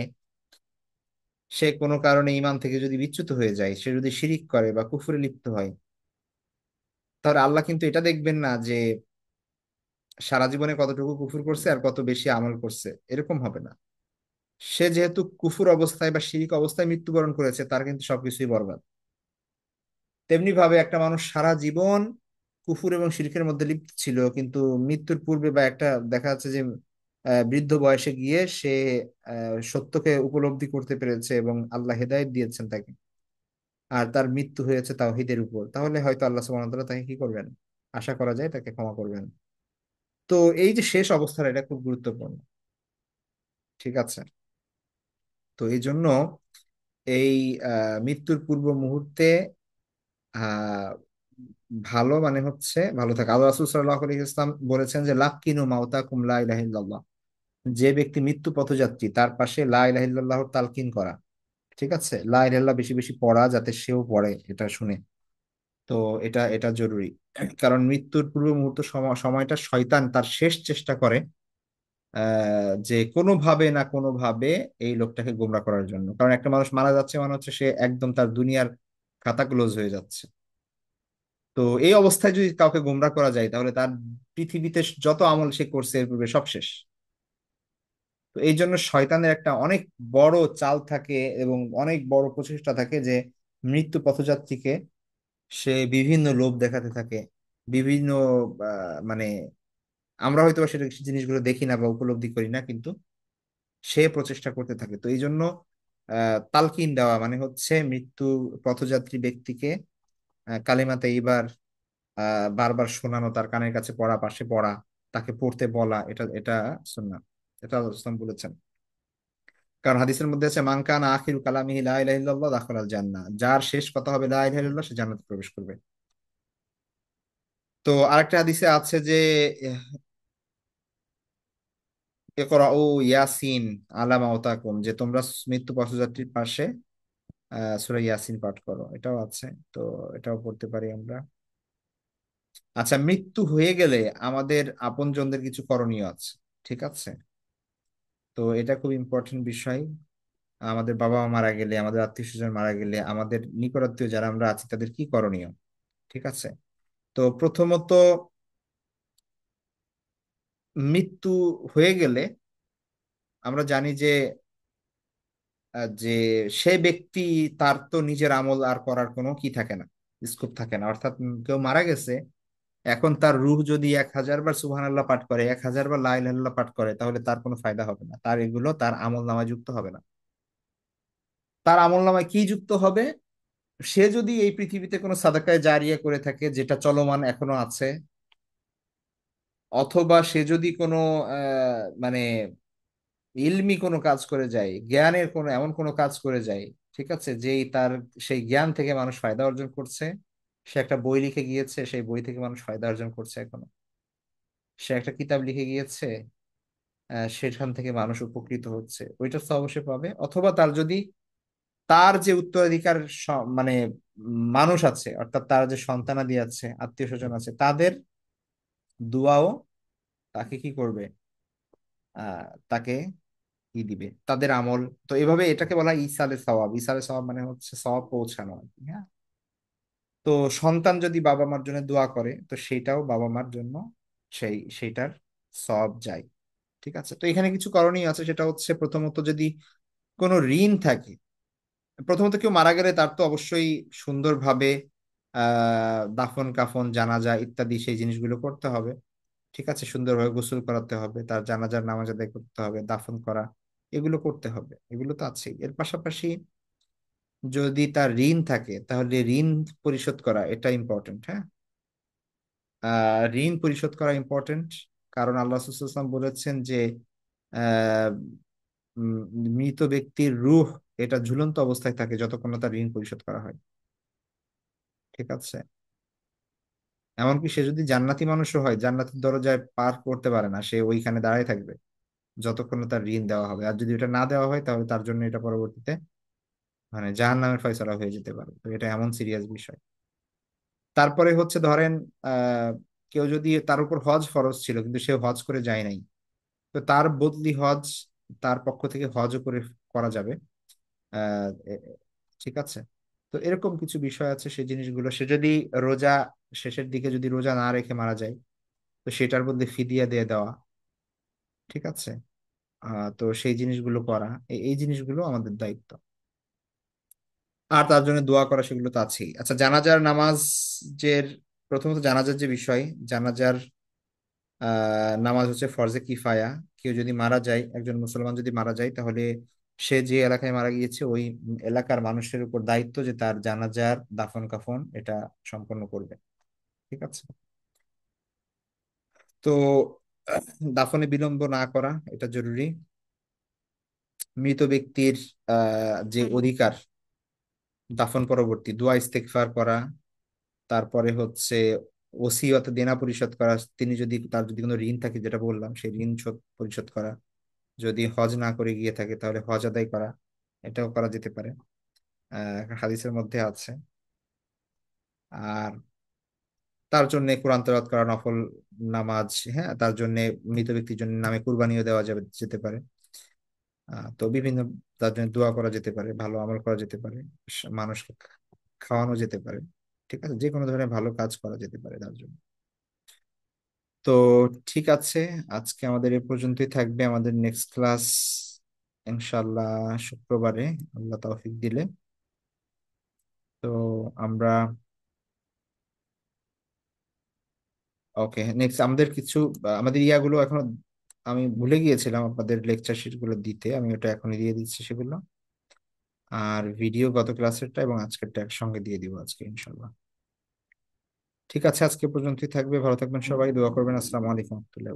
[SPEAKER 1] সে কোনো কারণে ঈমান থেকে যদি বিচ্যুত হয়ে যায়, সে যদি শিরিক করে বা কুফরে লিপ্ত হয়, তাহলে আল্লাহ কিন্তু এটা দেখবেন না যে সারা জীবনে কতটুকু কুফর করছে আর কত বেশি আমল করছে, এরকম হবে না। সে যেহেতু কুফুর অবস্থায় বা শিরিক অবস্থায় মৃত্যুবরণ করেছে, তার কিন্তু সবকিছুই বরবাদ। তেমনি ভাবে একটা মানুষ সারা জীবন কুফুর এবং শিরকের মধ্যে লিপ্ত ছিল, কিন্তু মৃত্যুর পূর্বে বা একটা দেখা যাচ্ছে যে বৃদ্ধ বয়সে গিয়ে সে সত্যকে উপলব্ধি করতে পেরেছে এবং আল্লাহ হেদায়েত দিয়েছেন তাকে, আর তার মৃত্যু হয়েছে তাওহীদের উপর, তাহলে হয়তো আল্লাহ সুবহানাহু ওয়া তাআলা তাকে কি করবেন, আশা করা যায় তাকে ক্ষমা করবেন। তো এই যে শেষ অবস্থাটা, এটা খুব গুরুত্বপূর্ণ। ঠিক আছে। তো এই জন্য এই মৃত্যুর পূর্ব মুহূর্তে আহ ভালো মানে হচ্ছে ভালো থাকে। আল্লাহ রাসূল সাল্লাল্লাহু আলাইহি ওয়াসাল্লাম বলেছেন যে লাক্কিনু মাউতাকুম লা ইলাহা ইল্লাল্লাহ, যে ব্যক্তি মৃত্যু পথযাত্রী তার পাশে লা ইলাহা ইল্লাল্লাহর তালকিন করা। ঠিক আছে, লা ইলাহা ইল্লাল্লাহ বেশি বেশি পড়া যাতে সেও পড়ে এটা শুনে। তো এটা এটা জরুরি। কারণ মৃত্যুর পূর্ব মুহূর্ত সময়টা শয়তান তার শেষ চেষ্টা করে যে কোনোভাবে না কোনোভাবে এই লোকটাকে গোমরা করার জন্য। কারণ একটা মানুষ মারা যাচ্ছে মানে হচ্ছে সে একদম তার দুনিয়ার খাতা ক্লোজ হয়ে যাচ্ছে। তো এই অবস্থায় যদি কাউকে গোমরা করা যায় তাহলে তার পৃথিবীতে যত আমল সে করছে এর পূর্বে সব শেষ। তো এই জন্য শয়তানের একটা অনেক বড় চাল থাকে এবং অনেক বড় প্রচেষ্টা থাকে যে মৃত্যু পথযাত্রীকে সে বিভিন্ন লোভ দেখাতে থাকে, বিভিন্ন মানে আমরা হয়তো বা সেটা জিনিসগুলো দেখি না বা উপলব্ধি করি না, কিন্তু সে প্রচেষ্টা করতে থাকে। তো এই জন্য তালকিন দেওয়া মানে হচ্ছে মৃত্যু পথযাত্রী ব্যক্তিকে কালিমা তাইয়্যিবার বারবার শোনানো, তার কানের কাছে পড়া, পাশে পড়া, তাকে পড়তে বলা, এটা এটা সুন্নাহ। এটা আল্লাহ রাসূল বলেছেন। কারণ হাদিসের মধ্যে আছে মান কানা আখিরু কালামিহি লা ইলাহা ইল্লাল্লাহ দাখালাল জান্নাহ, যার শেষ কথা হবে লা ইলাহা ইল্লাল্লাহ সে জান্নাতে প্রবেশ করবে। তো আরেকটা হাদিসে আছে যে ইকরাউ ইয়াসিন আলা মাউতাকুম, যে তোমরা মৃত্যু পথযাত্রীর পাশে সূরা ইয়াসিন পাঠ করো, এটাও আছে। তো এটাও পড়তে পারি আমরা। আচ্ছা, মৃত্যু হয়ে গেলে আমাদের আপনজনদের কিছু করণীয় আছে। ঠিক আছে, তো এটা খুব ইম্পর্টেন্ট বিষয়। আমাদের বাবা মা মারা গেলে, আমাদের আত্মীয় স্বজন মারা গেলে, আমাদের নিকটাত্মীয় যারা আমরা আছি তাদের কি করণীয়? ঠিক আছে, তো প্রথমত মৃত্যু হয়ে গেলে আমরা জানি যে যে সে ব্যক্তি তার তো নিজের আমল আর করার কোনো কি থাকে না, স্কোপ থাকে না। অর্থাৎ কেউ মারা গেছে, এখন তার রূহ যদি 1000 বার সুবহানাল্লাহ পাঠ করে, 1000 বার লা ইলাহা ইল্লাল্লাহ পাঠ করে, তাহলে তার কোনো ফায়দা হবে না, তার এগুলো তার আমল নামায় যুক্ত হবে না। তার আমল নামায় কি যুক্ত হবে? সে যদি এই পৃথিবীতে কোনো সাদাকায়ে জারিয়া করে থাকে যেটা চলমান এখনো আছে, অথবা সে যদি কোনো মানে ইলমি কোনো কাজ করে যায়, জ্ঞানের কোনো এমন কোনো কাজ করে যায়, ঠিক আছে, যেই তার সেই জ্ঞান থেকে মানুষ ফায়দা অর্জন করছে। সে একটা বই লিখে গিয়েছে, সেই বই থেকে মানুষ ফায়দা অর্জন করছে এখনো। সে একটা কিতাব লিখে গিয়েছে, সেখান থেকে মানুষ উপকৃত হচ্ছে, ওইটা তো অবশ্যই পাবে। অথবা তার যদি তার যে উত্তরাধিকার মানে মানুষ আছে, অর্থাৎ তার যে সন্তানাদি আছে, আত্মীয় স্বজন আছে, তাদের দোয়াও তাকে কি করবে, তাকে কি দিবে, তাদের আমল। তো এভাবে এটাকে বলা হয় ইসালে সওয়াব। ইসালে সওয়াব মানে হচ্ছে সওয়াব পৌঁছানো আর কি, হ্যাঁ। তো সন্তান যদি বাবা মার জন্য দোয়া করে তো সেটাও বাবা মার জন্য সেইটার সওয়াব যায়। ঠিক আছে, তো এখানে কিছু করণীয় আছে। সেটা হচ্ছে প্রথমত যদি কোনো ঋণ থাকে, প্রথমত কেউ মারা গেলে তার তো অবশ্যই সুন্দরভাবে দাফন কাফন জানাজা ইত্যাদি সেই জিনিসগুলো করতে হবে। ঠিক আছে, সুন্দরভাবে গোসল করাতে হবে, তার জানাজার নামাজ আদায় করতে হবে, দাফন করা, এগুলো করতে হবে, এগুলো তো আছেই। এর পাশাপাশি যদি তার ঋণ থাকে তাহলে ঋণ পরিশোধ করা এটা ইম্পর্টেন্ট, হ্যাঁ। ঋণ পরিশোধ করা ইম্পর্টেন্ট। কারণ আল্লাহ রাসূলুল্লাহ সাল্লাল্লাহু আলাইহি ওয়াসাল্লাম বলেছেন যে আহ, উম, মৃত ব্যক্তির রূহ এটা ঝুলন্ত অবস্থায় থাকে যতক্ষণ না তার ঋণ পরিশোধ করা হয়। ঠিক আছে, এমনকি সে যদি জান্নাতি মানুষও হয়, জান্নাতের দরজায় পার করতে পারে না, সে ওইখানে দাঁড়ায় থাকবে যতক্ষণ না তার ঋণ দেওয়া হবে। আর যদি এটা না দেওয়া হয় তাহলে তার জন্য এটা পরবর্তীতে মানে জাহান্নামের ফয়সালা হয়ে যেতে পারে। তো এটা এমন সিরিয়াস বিষয়। তারপরে হচ্ছে ধরেন আহ কেউ যদি, তার উপর হজ ফরজ ছিল কিন্তু সে হজ করে যায় নাই, তো তার বদলি হজ তার পক্ষ থেকে হজও করে করা যাবে। আহ এ- ঠিক আছে, তো এরকম কিছু বিষয় আছে। সেই জিনিসগুলো সে যদি রোজা শেষের দিকে যদি রোজা না রেখে মারা যায় তো সেটার বদলে ফিদিয়া দিয়ে দেওয়া। ঠিক আছে, তো সেই জিনিসগুলো করা, এই জিনিসগুলো আমাদের দায়িত্ব। আর তার জন্য দোয়া করা, সেগুলো তো আছেই। আচ্ছা, জানাজার নামাজের, প্রথমত জানাজার যে বিষয়, জানাজার নামাজ হচ্ছে ফরজে কিফায়া। কেউ যদি মারা যায়, একজন মুসলমান যদি মারা যায়, তাহলে সে যে এলাকায় মারা গিয়েছে ওই এলাকার মানুষের উপর দায়িত্ব যে তার জানাজার দাফন কাফন এটা সম্পন্ন করবে। ঠিক আছে, তো দাফনে বিলম্ব না করা এটা জরুরি। মৃত ব্যক্তির যে অধিকার, দাফন পরবর্তী দোয়া ইস্তেগফার করা, তারপরে হচ্ছে ওসিয়ত দেনা পরিশোধ করা, তিনি যদি তার যদি কোনো ঋণ থাকে যেটা বললাম সেই ঋণ পরিশোধ করা, যদি হজ না করে গিয়ে থাকে তাহলে হজ আদায় করা, এটাও করা যেতে পারে, হাদিসের মধ্যে আছে। আর তার জন্য কোরআন তেলাওয়াত করা, নফল নামাজ, হ্যাঁ, তার জন্য মৃত ব্যক্তির জন্য নামে কুরবানিও দেওয়া যাবে, যেতে পারে। তো বিভিন্ন, তার জন্য দোয়া করা যেতে পারে, ভালো আমল করা যেতে পারে, মানুষকে খাওয়ানো যেতে পারে। ঠিক আছে, যে কোনো ধরনের ভালো কাজ করা যেতে পারে তার জন্য। তো ঠিক আছে, আজকে আমাদের এ পর্যন্তই থাকবে। আমাদের নেক্সট ক্লাস ইনশাল্লাহ শুক্রবারে, আল্লাহ তৌফিক দিলে। তো আমরা, ওকে, নেক্সট আমাদের কিছু আমাদের ইয়াগুলো এখনো আমি ভুলে গিয়েছিলাম আপনাদের লেকচার শিট গুলো দিতে, আমি ওটা এখনই দিয়ে দিচ্ছি সেগুলো। আর ভিডিও গত ক্লাসেরটা এবং আজকেরটা একসঙ্গে দিয়ে দিব আজকে ইনশাল্লাহ। ঠিক আছে, আজকে পর্যন্তই থাকবে। ভালো থাকবেন সবাই, দোয়া করবেন। আসসালামু আলাইকুম রহমতুল্লাহ।